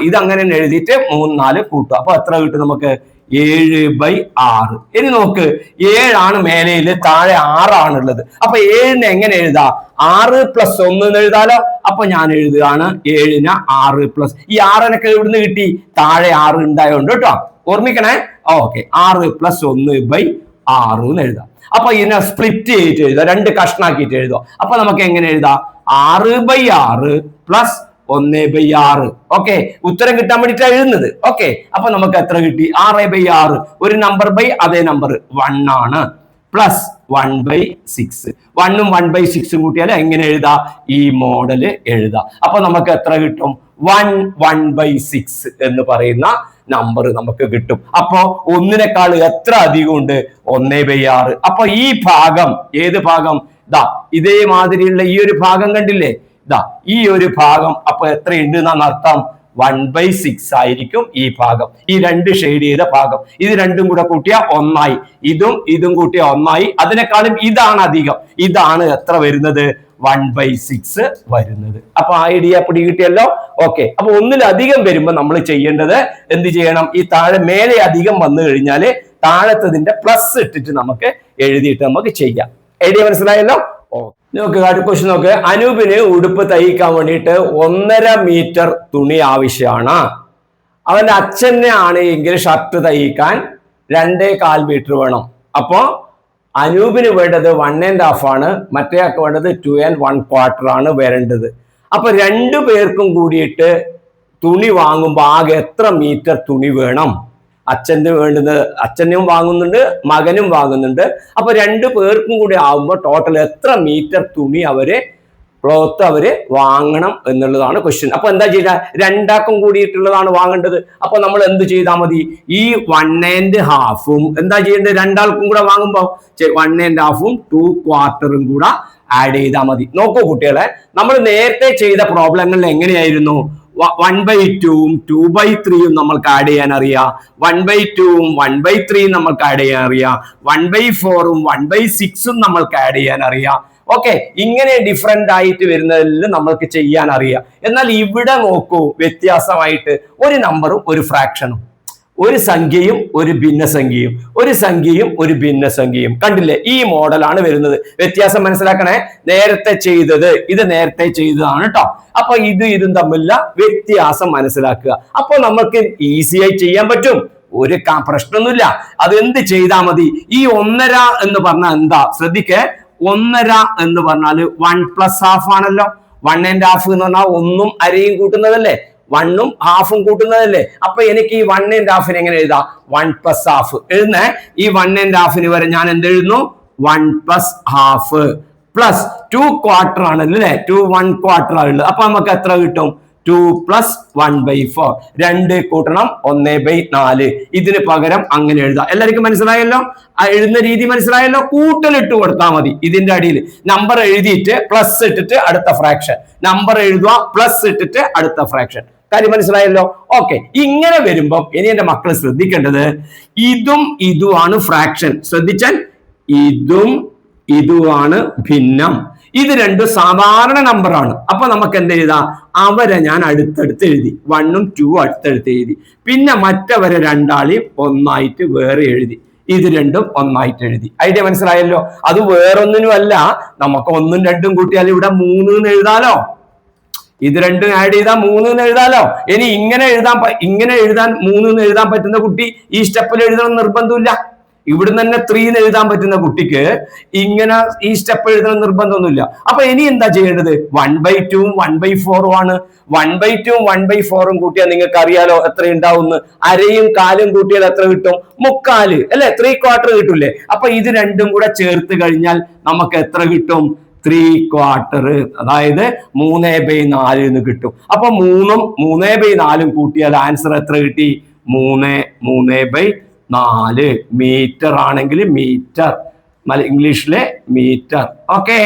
ഇത് അങ്ങനെ എഴുതിയിട്ട് 3, 4 കൂട്ടുക. അപ്പൊ എത്ര കിട്ടും നമുക്ക്, 7/6. ഇനി നോക്ക്, 7 മേലയില്, താഴെ 6 ഉള്ളത്. അപ്പൊ 7 എങ്ങനെ എഴുതാ? 6 + 1 എന്ന് എഴുതാലോ. അപ്പൊ ഞാൻ എഴുതുകയാണ് 7 6 പ്ലസ് ഈ 6 എവിടുന്ന് കിട്ടി? താഴെ 6 ഉണ്ടായോണ്ട് കേട്ടോ, ഓർമ്മിക്കണേ. ഓക്കെ, 6 + 1/6 എന്ന് എഴുതാം. അപ്പൊ ഇതിനെ സ്പ്ലിറ്റ് ചെയ്തിട്ട് എഴുതാം, 2 കഷ്ണാക്കിയിട്ട് എഴുതാം. അപ്പൊ നമുക്ക് എങ്ങനെ എഴുതാം? 6/6 + 1/6. ഓക്കെ, ഉത്തരം കിട്ടാൻ വേണ്ടിട്ടാണ് എഴുതുന്നത്. ഓക്കെ, അപ്പൊ നമുക്ക് എത്ര കിട്ടി? 6/6. ഒരു നമ്പർ ബൈ അതേ നമ്പർ 1 ആണ്, പ്ലസ് 1/6. 1ഉം 1/6 കൂട്ടിയാൽ എങ്ങനെ എഴുതാ? ഈ മോഡല് എഴുതാം. അപ്പൊ നമുക്ക് എത്ര കിട്ടും? 1/6 എന്ന് പറയുന്ന നമ്പർ നമുക്ക് കിട്ടും. അപ്പോ 1നേക്കാൾ എത്ര അധികം ഉണ്ട്? 1/6. അപ്പൊ ഈ ഭാഗം, ഏത് ഭാഗം? ദാ ഇതേമാതിരിയുള്ള ഈ ഒരു ഭാഗം കണ്ടില്ലേ? ദാ ഈ ഒരു ഭാഗം അപ്പൊ എത്രയുണ്ട് എന്നാണ് അർത്ഥം? 1/6 ആയിരിക്കും ഈ ഭാഗം, ഈ 2 ഷെയ്ഡ് ചെയ്ത ഭാഗം. ഇത് രണ്ടും കൂടെ കൂട്ടിയാൽ 1 ആയി, ഇതും കൂട്ടിയാൽ 1 ആയി. അതിനേക്കാളും ഇതാണ് അധികം, ഇതാണ് എത്ര വരുന്നത്? 1/6 വരുന്നത്. അപ്പൊ ഐഡിയ പിടി കിട്ടിയല്ലോ. ഓക്കെ, അപ്പൊ ഒന്നിലധികം വരുമ്പോ നമ്മൾ ചെയ്യേണ്ടത് എന്ത് ചെയ്യണം? ഈ താഴെ മേലെ അധികം വന്നു കഴിഞ്ഞാല് താഴത്തതിന്റെ പ്ലസ് ഇട്ടിട്ട് നമുക്ക് എഴുതിയിട്ട് നമുക്ക് ചെയ്യാം. ഐഡിയ മനസ്സിലായല്ലോ? നോക്ക്, അടുത്ത ക്വസ്റ്റ്യൻ നോക്ക്. അനൂപിന് ഉടുപ്പ് തയ്ക്കാൻ വേണ്ടിയിട്ട് 1.5 മീറ്റർ തുണി ആവശ്യമാണ്. അവന്റെ അച്ഛനെ ആണെങ്കിൽ ഷർട്ട് തയ്ക്കാൻ 2.25 മീറ്റർ വേണം. അപ്പോ അനൂപിന് വേണ്ടത് 1.5 ആണ്, മറ്റേ ആൾക്ക് വേണ്ടത് 2.25 ആണ് വരേണ്ടത്. അപ്പൊ 2 പേർക്കും കൂടിയിട്ട് തുണി വാങ്ങുമ്പോൾ ആകെ എത്ര മീറ്റർ തുണി വേണം? അച്ഛന് വേണ്ടുന്നത്, അച്ഛനും വാങ്ങുന്നുണ്ട്, മകനും വാങ്ങുന്നുണ്ട്. അപ്പൊ 2 പേർക്കും കൂടി ആവുമ്പോൾ ടോട്ടൽ എത്ര മീറ്റർ തുണി ക്ലോത്ത് അവര് വാങ്ങണം എന്നുള്ളതാണ് ക്വസ്റ്റ്യൻ. അപ്പൊ എന്താ ചെയ്യുക? 2 ആൾക്കും കൂടിയിട്ടുള്ളതാണ് വാങ്ങേണ്ടത്. അപ്പൊ നമ്മൾ എന്ത് ചെയ്താൽ മതി? ഈ 1.5 എന്താ ചെയ്യേണ്ടത്? 2 ആൾക്കും കൂടെ വാങ്ങുമ്പോ 1.5 2/4 കൂടെ ആഡ് ചെയ്താൽ മതി. നോക്കൂ കുട്ടികളെ, നമ്മൾ നേരത്തെ ചെയ്ത പ്രോബ്ലങ്ങളിൽ എങ്ങനെയായിരുന്നു? 1/2 2/3 നമ്മൾക്ക് ആഡ് ചെയ്യാൻ അറിയാം, 1/2 1/3 നമ്മൾക്ക് ആഡ് ചെയ്യാൻ അറിയാം, 1/4 1/6 നമ്മൾക്ക് ആഡ് ചെയ്യാൻ അറിയാം. ഓക്കെ, ഇങ്ങനെ ഡിഫറെന്റ് ആയിട്ട് വരുന്നതിൽ നമ്മൾക്ക് ചെയ്യാൻ അറിയാം. എന്നാൽ ഇവിടെ നോക്കൂ, വ്യത്യാസമായിട്ട് ഒരു നമ്പറും ഒരു ഫ്രാക്ഷനും, ഒരു സംഖ്യയും ഒരു ഭിന്നസംഖ്യയും, ഒരു സംഖ്യയും ഒരു ഭിന്നസംഖ്യയും. കണ്ടില്ലേ? ഈ മോഡലാണ് വരുന്നത്. വ്യത്യാസം മനസ്സിലാക്കണേ. നേരത്തെ ചെയ്തത് ഇത് നേരത്തെ ചെയ്തതാണ് കേട്ടോ. അപ്പൊ ഇതും തമ്മിലുള്ള വ്യത്യാസം മനസ്സിലാക്കുക. അപ്പൊ നമുക്ക് ഈസിയായി ചെയ്യാൻ പറ്റും, ഒരു പ്രശ്നമൊന്നുമില്ല. അത് എന്ത് ചെയ്താൽ മതി? ഈ 1.5 എന്ന് പറഞ്ഞാൽ എന്താ? ശ്രദ്ധിക്കേ, 1.5 എന്ന് പറഞ്ഞാൽ 1 + ½ ആണല്ലോ. 1.5 എന്ന് പറഞ്ഞാൽ 1ഉം അരയും കൂട്ടുന്നതല്ലേ, 1ഉം ½ കൂട്ടുന്നതല്ലേ. അപ്പൊ എനിക്ക് ഈ 1.5 എങ്ങനെ എഴുതാം? 1 + ½ എഴുതുന്നേ. ഈ 1.5 വരെ ഞാൻ എന്ത് എഴുതുന്നു? 1 + ½ പ്ലസ് 2/4 ആണല്ലേ, 2 1/4 ആണുള്ളത്. അപ്പൊ നമുക്ക് എത്ര കിട്ടും? 2 + 1/4. 2 കൂട്ടണം 1/4. ഇതിന് പകരം അങ്ങനെ എഴുതാം. എല്ലാവർക്കും മനസ്സിലായല്ലോ? എഴുതുന്ന രീതി മനസ്സിലായല്ലോ? കൂട്ടലിട്ട് കൊടുത്താൽ മതി. ഇതിന്റെ അടിയിൽ നമ്പർ എഴുതിയിട്ട് പ്ലസ് ഇട്ടിട്ട് അടുത്ത ഫ്രാക്ഷൻ, നമ്പർ എഴുതുക പ്ലസ് ഇട്ടിട്ട് അടുത്ത ഫ്രാക്ഷൻ. കാര്യം മനസ്സിലായല്ലോ? ഓക്കെ, ഇങ്ങനെ വരുമ്പം ഇനി എന്റെ മക്കൾ ശ്രദ്ധിക്കേണ്ടത്, ഇതുമാണ് ഫ്രാക്ഷൻ. ശ്രദ്ധിച്ചാൽ ഇതുമാണ് ഭിന്നം. ഇത് രണ്ടും സാധാരണ നമ്പറാണ്. അപ്പൊ നമുക്ക് എന്ത് എഴുതാം? അവരെ ഞാൻ അടുത്തടുത്ത് എഴുതി, 1ഉം 2ഉം അടുത്തടുത്ത് എഴുതി. പിന്നെ മറ്റവരെ 2 ആളെയും ഒന്നായിട്ട് വേറെ എഴുതി. ഇത് രണ്ടും ഒന്നായിട്ട് എഴുതി. ഐഡിയ മനസ്സിലായല്ലോ? അത് വേറൊന്നിനും അല്ല, നമുക്ക് 1ഉം 2ഉം കൂട്ടിയാൽ ഇവിടെ 3 എന്ന് എഴുതാലോ. ഇത് രണ്ടും ആഡ് ചെയ്താൽ 3 എന്ന് എഴുതാലോ. ഇനി ഇങ്ങനെ എഴുതാൻ 3 എന്ന് എഴുതാൻ പറ്റുന്ന കുട്ടി ഈ സ്റ്റെപ്പിൽ എഴുതണം നിർബന്ധമില്ല. ഇവിടുന്ന് തന്നെ 3 എന്ന് എഴുതാൻ പറ്റുന്ന കുട്ടിക്ക് ഇങ്ങനെ ഈ സ്റ്റെപ്പ് എഴുതണം നിർബന്ധമൊന്നുമില്ല. അപ്പൊ ഇനി എന്താ ചെയ്യേണ്ടത്? 1/2 1/4 ആണ്. 1/2 1/4 കൂട്ടിയാൽ നിങ്ങൾക്ക് അറിയാലോ എത്ര ഉണ്ടാവുമെന്ന്. അരയും കാലും കൂട്ടിയാൽ എത്ര കിട്ടും? 3/4 അല്ലെ, 3/4 കിട്ടൂലേ. അപ്പൊ ഇത് രണ്ടും കൂടെ ചേർത്ത് കഴിഞ്ഞാൽ നമുക്ക് എത്ര കിട്ടും? 3/4, അതായത് 3/4 എന്ന് കിട്ടും. അപ്പൊ 3ഉം 3/4 കൂട്ടിയാൽ ആൻസർ എത്ര കിട്ടി? 3/4 മീറ്റർ ആണെങ്കിൽ മീറ്റർ, ഇംഗ്ലീഷിലെ മീറ്റർ. ഓക്കെ.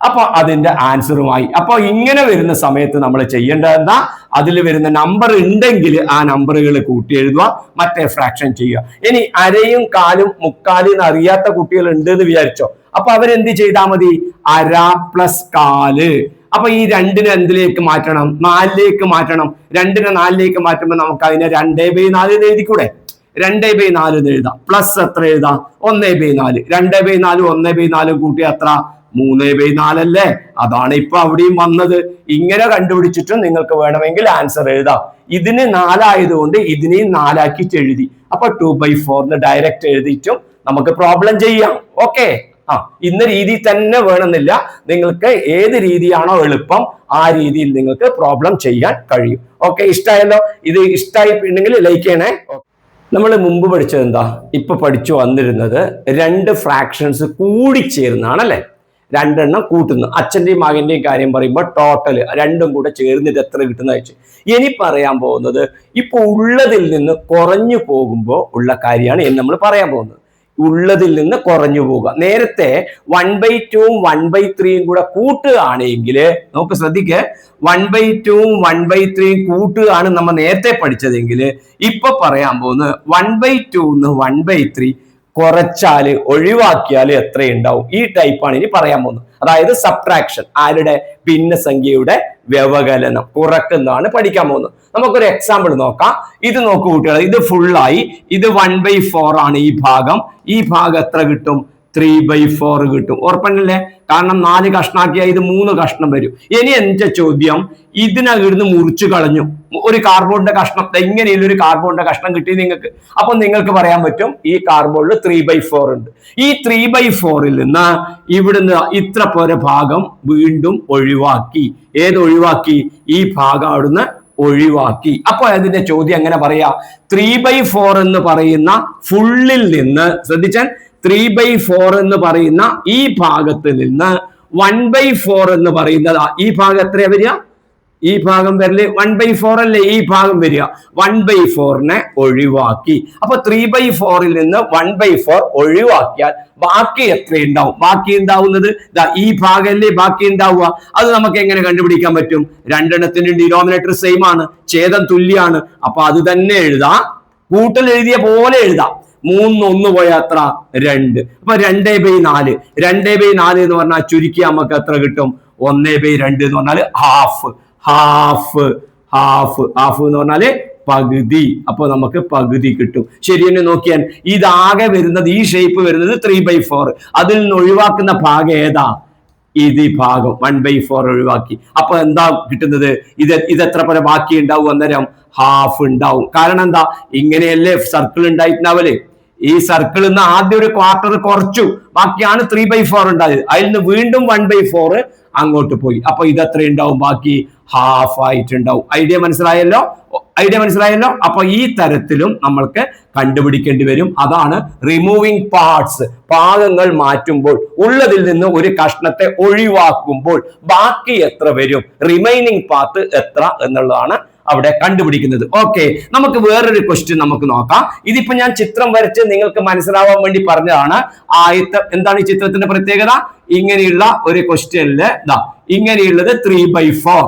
അപ്പൊ അതിന്റെ ആൻസറുമായി. അപ്പൊ ഇങ്ങനെ വരുന്ന സമയത്ത് നമ്മൾ ചെയ്യേണ്ടത് എന്താ? അതിൽ വരുന്ന നമ്പർ ഉണ്ടെങ്കിൽ ആ നമ്പറുകൾ കൂട്ടി എഴുതുക, മറ്റേ ഫ്രാക്ഷൻ ചെയ്യുക. ഇനി അരയും കാലും 3/4 എന്ന് അറിയാത്ത കുട്ടികൾ ഉണ്ട് എന്ന് വിചാരിച്ചോ. അപ്പൊ അവരെന്ത് ചെയ്താൽ മതി? അര + 1/4. അപ്പൊ ഈ 2നെ എന്തിലേക്ക് മാറ്റണം? 4ലേക്ക് മാറ്റണം. 2നെ 4ലേക്ക് മാറ്റുമ്പോൾ നമുക്ക് അതിനെ 2/4 എന്ന് എഴുതിക്കൂടെ? 2/4 എന്ന് എഴുതാം. പ്ലസ് എത്ര എഴുതാം? 1/4. 2/4 1/4 കൂട്ടി എത്ര? 3/4 അല്ലേ? അതാണ് ഇപ്പൊ അവിടെയും വന്നത്. ഇങ്ങനെ കണ്ടുപിടിച്ചിട്ടും നിങ്ങൾക്ക് വേണമെങ്കിൽ ആൻസർ എഴുതാം. ഇതിന് 4 ആയതുകൊണ്ട് ഇതിനെയും 4 ആക്കിയിട്ട് എഴുതി. അപ്പൊ 2/4 ഡയറക്റ്റ് എഴുതിയിട്ടും നമുക്ക് പ്രോബ്ലം ചെയ്യാം. ഓക്കെ. ഇന്ന രീതി തന്നെ വേണമെന്നില്ല. നിങ്ങൾക്ക് ഏത് രീതിയാണോ എളുപ്പം ആ രീതിയിൽ നിങ്ങൾക്ക് പ്രോബ്ലം ചെയ്യാൻ കഴിയും. ഓക്കെ, ഇഷ്ടമായല്ലോ? ഇത് ഇഷ്ടമായിട്ടുണ്ടെങ്കിൽ ലൈക്ക് ചെയ്യണേ. നമ്മൾ മുമ്പ് പഠിച്ചത് എന്താ? ഇപ്പൊ പഠിച്ചു വന്നിരുന്നത് 2 ഫ്രാക്ഷൻസ് കൂടിച്ചേരുന്നതാണല്ലേ. 2 എണ്ണം കൂട്ടുന്നു. അച്ഛന്റെയും മകന്റെയും കാര്യം പറയുമ്പോൾ ടോട്ടൽ 2ഉം കൂടെ ചേർന്നിട്ട് എത്ര കിട്ടുന്ന വെച്ച്. ഇനി പറയാൻ പോകുന്നത് ഇപ്പൊ ഉള്ളതിൽ നിന്ന് കുറഞ്ഞു പോകുമ്പോൾ ഉള്ള കാര്യമാണ് നമ്മൾ പറയാൻ പോകുന്നത്. ഉള്ളതിൽ നിന്ന് കുറഞ്ഞു പോവുക. നേരത്തെ 1/2ഉം 1/3ഉം കൂടെ കൂട്ടുകയാണെങ്കിൽ നമുക്ക് ശ്രദ്ധിക്കുക, 1/2ഉം 1/3ഉം കൂട്ടുകയാണ് നമ്മൾ നേരത്തെ പഠിച്ചതെങ്കിൽ ഇപ്പൊ പറയാൻ പോകുന്നത് 1/2ന്ന് 1/3 കുറച്ചാല് ഒഴിവാക്കിയാല് എത്രയുണ്ടാവും? ഈ ടൈപ്പാണ് ഇനി പറയാൻ പോകുന്നത്. അതായത് സബ്ട്രാക്ഷൻ. ആരുടെ? ഭിന്നസംഖ്യയുടെ വ്യവകലനം, കുറക്കുന്നതാണ് പഠിക്കാൻ പോകുന്നത്. നമുക്കൊരു എക്സാമ്പിൾ നോക്കാം. ഇത് നോക്കൂ കുട്ടികളെ, ഇത് ഫുള്ളായി. ഇത് 1/4 ആണ് ഈ ഭാഗം. ഈ ഭാഗം എത്ര കിട്ടും? 3/4 കിട്ടും. ഉറപ്പന്നല്ലേ? കാരണം 4 കഷ്ണാക്കിയാൽ ഇത് 3 കഷ്ണം വരും. ഇനി എന്റെ ചോദ്യം, ഇതിനകിടുന്ന് മുറിച്ചു കളഞ്ഞു ഒരു കാർബോണിന്റെ കഷ്ണം, ഇങ്ങനെയുള്ള ഒരു കാർബോണിന്റെ കഷ്ണം കിട്ടി നിങ്ങൾക്ക്. അപ്പൊ നിങ്ങൾക്ക് പറയാൻ പറ്റും ഈ കാർബോണിൽ 3/4 ഉണ്ട്. ഈ 3/4ൽ നിന്ന് ഇവിടുന്ന് ഇത്ര പോലെ ഭാഗം വീണ്ടും ഒഴിവാക്കി. ഏത് ഒഴിവാക്കി? ഈ ഭാഗം അവിടുന്ന് ഒഴിവാക്കി. അപ്പൊ അതിന്റെ ചോദ്യം എങ്ങനെ പറയാ? 3/4 എന്ന് പറയുന്ന ഫുള്ളിൽ നിന്ന്, ശ്രദ്ധിച്ചാൽ 3/4 എന്ന് പറയുന്ന ഈ ഭാഗത്ത് നിന്ന് 1/4 എന്ന് പറയുന്നത് ഈ ഭാഗം എത്രയാ വരിക? ഈ ഭാഗം വരല് 1/4 അല്ലേ? ഈ ഭാഗം വരിക 1/4നെ ഒഴിവാക്കി. അപ്പൊ 3/4ൽ നിന്ന് 1/4 ഒഴിവാക്കിയാൽ ബാക്കി എത്ര ഉണ്ടാവും? ബാക്കി ഉണ്ടാവുന്നത് ഈ ഭാഗമല്ലേ ബാക്കി ഉണ്ടാവുക. അത് നമുക്ക് എങ്ങനെ കണ്ടുപിടിക്കാൻ പറ്റും? 2 എണ്ണത്തിന്റെ ഡിനോമിനേറ്റർ സെയിം ആണ്, ഛേദം തുല്യാണ്. അപ്പൊ അത് തന്നെ എഴുതാം, കൂട്ടൽ എഴുതിയ പോലെ എഴുതാം. 3 1 പോയാൽ എത്ര? 2. അപ്പൊ 2/4. 2/4 എന്ന് പറഞ്ഞാൽ ചുരുക്കി നമുക്ക് എത്ര കിട്ടും? 1/2 എന്ന് പറഞ്ഞാല് ഹാഫ്. ഹാഫ് ഹാഫ് ഹാഫ് എന്ന് പറഞ്ഞാല് പകുതി. അപ്പൊ നമുക്ക് പകുതി കിട്ടും. ശരി തന്നെ നോക്കിയാൽ ഇതാകെ വരുന്നത്, ഈ ഷേപ്പ് വരുന്നത് 3/4. അതിൽ നിന്ന് ഒഴിവാക്കുന്ന ഭാഗം ഏതാ? ഇത് ഭാഗം 1/4 ഒഴിവാക്കി. അപ്പൊ എന്താ കിട്ടുന്നത്? ഇതെത്ര പോലെ ബാക്കി ഉണ്ടാവും? അന്നേരം ഹാഫ് ഉണ്ടാവും. കാരണം എന്താ? ഇങ്ങനെയല്ലേ സർക്കിൾ ഉണ്ടായിട്ടുണ്ടാവല്. ഈ സർക്കിളിൽ നിന്ന് ആദ്യം ഒരു ക്വാർട്ടർ കുറച്ചു, ബാക്കിയാണ് 3/4 ഉണ്ടായത്. അതിൽ നിന്ന് വീണ്ടും 1/4 അങ്ങോട്ട് പോയി. അപ്പൊ ഇതെത്ര ഉണ്ടാവും? ബാക്കി ഹാഫ് ആയിട്ടുണ്ടാവും. ഐഡിയ മനസ്സിലായല്ലോ? അപ്പൊ ഈ തരത്തിലും നമ്മൾക്ക് കണ്ടുപിടിക്കേണ്ടി വരും. അതാണ് റിമൂവിങ് പാർട്സ്. ഭാഗങ്ങൾ മാറ്റുമ്പോൾ, ഉള്ളതിൽ നിന്ന് ഒരു കഷ്ണത്തെ ഒഴിവാക്കുമ്പോൾ ബാക്കി എത്ര വരും? റിമൈനിങ് പാർട്ട് എത്ര എന്നുള്ളതാണ് അവിടെ കണ്ടുപിടിക്കുന്നത്. ഓക്കെ, നമുക്ക് വേറൊരു ക്വസ്റ്റ്യൻ നമുക്ക് നോക്കാം. ഇതിപ്പോ ഞാൻ ചിത്രം വരച്ച് നിങ്ങൾക്ക് മനസ്സിലാവാൻ വേണ്ടി പറഞ്ഞതാണ്. എന്താണ് ഈ ചിത്രത്തിന്റെ പ്രത്യേകത? ഇങ്ങനെയുള്ള ഒരു ക്വസ്റ്റ്യനില് ഇങ്ങനെയുള്ളത് 3/4.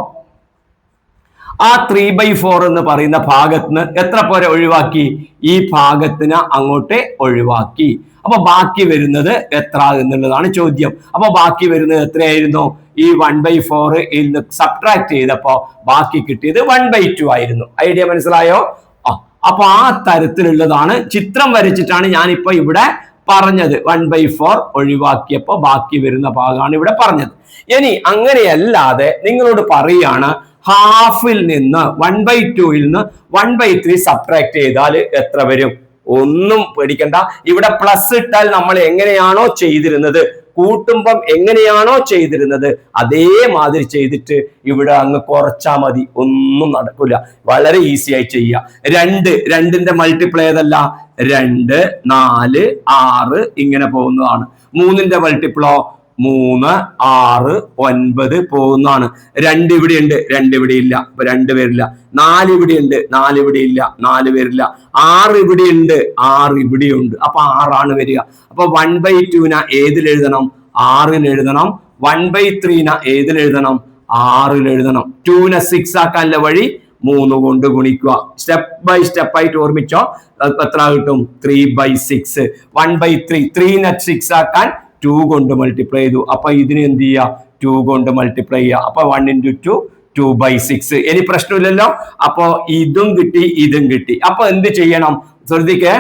ആ 3/4 എന്ന് പറയുന്ന ഭാഗത്തിന് എത്ര പോലെ ഒഴിവാക്കി? ഈ ഭാഗത്തിന് അങ്ങോട്ട് ഒഴിവാക്കി. അപ്പൊ ബാക്കി വരുന്നത് എത്ര എന്നുള്ളതാണ് ചോദ്യം. അപ്പൊ ബാക്കി വരുന്നത് എത്രയായിരുന്നു? ഈ 1/4 സബ്ട്രാക്ട് ചെയ്തപ്പോ ബാക്കി കിട്ടിയത് 1/2 ആയിരുന്നു. ഐഡിയ മനസ്സിലായോ? അപ്പൊ ആ തരത്തിലുള്ളതാണ്, ചിത്രം വരച്ചിട്ടാണ് ഞാനിപ്പോ ഇവിടെ പറഞ്ഞത്. 1/4 ഒഴിവാക്കിയപ്പോ ബാക്കി വരുന്ന ഭാഗമാണ് ഇവിടെ പറഞ്ഞത്. ഇനി അങ്ങനെയല്ലാതെ നിങ്ങളോട് പറയാണ്, ഹാഫിൽ നിന്ന് 1/2ൽ നിന്ന് 1/3 സബ്ട്രാക്ട് ചെയ്താൽ എത്ര വരും? ഒന്നും പേടിക്കണ്ട. ഇവിടെ പ്ലസ് ഇട്ടാൽ നമ്മൾ എങ്ങനെയാണോ ചെയ്തിരുന്നത്, കൂട്ടുമ്പം എങ്ങനെയാണോ ചെയ്തിരുന്നത് അതേമാതിരി ചെയ്തിട്ട് ഇവിടെ അങ്ങ് കുറച്ചാൽ മതി. ഒന്നും നടക്കില്ല, വളരെ ഈസി ആയി ചെയ്യാം. 2ന്റെ മൾട്ടിപ്ലൈ ഏതല്ല? 2 4 6 ഇങ്ങനെ പോകുന്നതാണ്. 3ന്റെ മൾട്ടിപ്ലോ 3 6 9 പോകുന്നതാണ്. 2 ഇവിടെ ഉണ്ട്, 2 ഇവിടെ ഇല്ല, അപ്പൊ 2 വരില്ല. 4 ഇവിടെ ഉണ്ട്, 4 ഇവിടെ ഇല്ല, 4 വരില്ല. 6 ഇവിടെ ഉണ്ട്, 6 ഇവിടെ ഉണ്ട്, അപ്പൊ 6 ആണ് വരിക. അപ്പൊ 1/2 ഏതിൽ എഴുതണം? 6ൽ എഴുതണം. 1/3 ഏതിൽ എഴുതണം? 6ൽ എഴുതണം. 2നെ 6 ആക്കാനുള്ള വഴി 3 കൊണ്ട് ഗുണിക്കുക. സ്റ്റെപ്പ് ബൈ സ്റ്റെപ്പ് ആയിട്ട് ഓർമ്മിച്ചോ. എത്ര കിട്ടും? 3/6. 1/3 3നെ 6 ആക്കാൻ 2 കൊണ്ട് മൾട്ടിപ്ലൈ ചെയ്തു. അപ്പൊ ഇതിന് എന്ത് ചെയ്യുക? 2 കൊണ്ട് മൾട്ടിപ്ലൈ ചെയ്യുക. അപ്പൊ 1 × 2 2/6. ഇനി പ്രശ്നമില്ലല്ലോ. അപ്പൊ ഇതും കിട്ടി, ഇതും കിട്ടി. അപ്പൊ എന്ത് ചെയ്യണം? ശ്രദ്ധിക്ക്,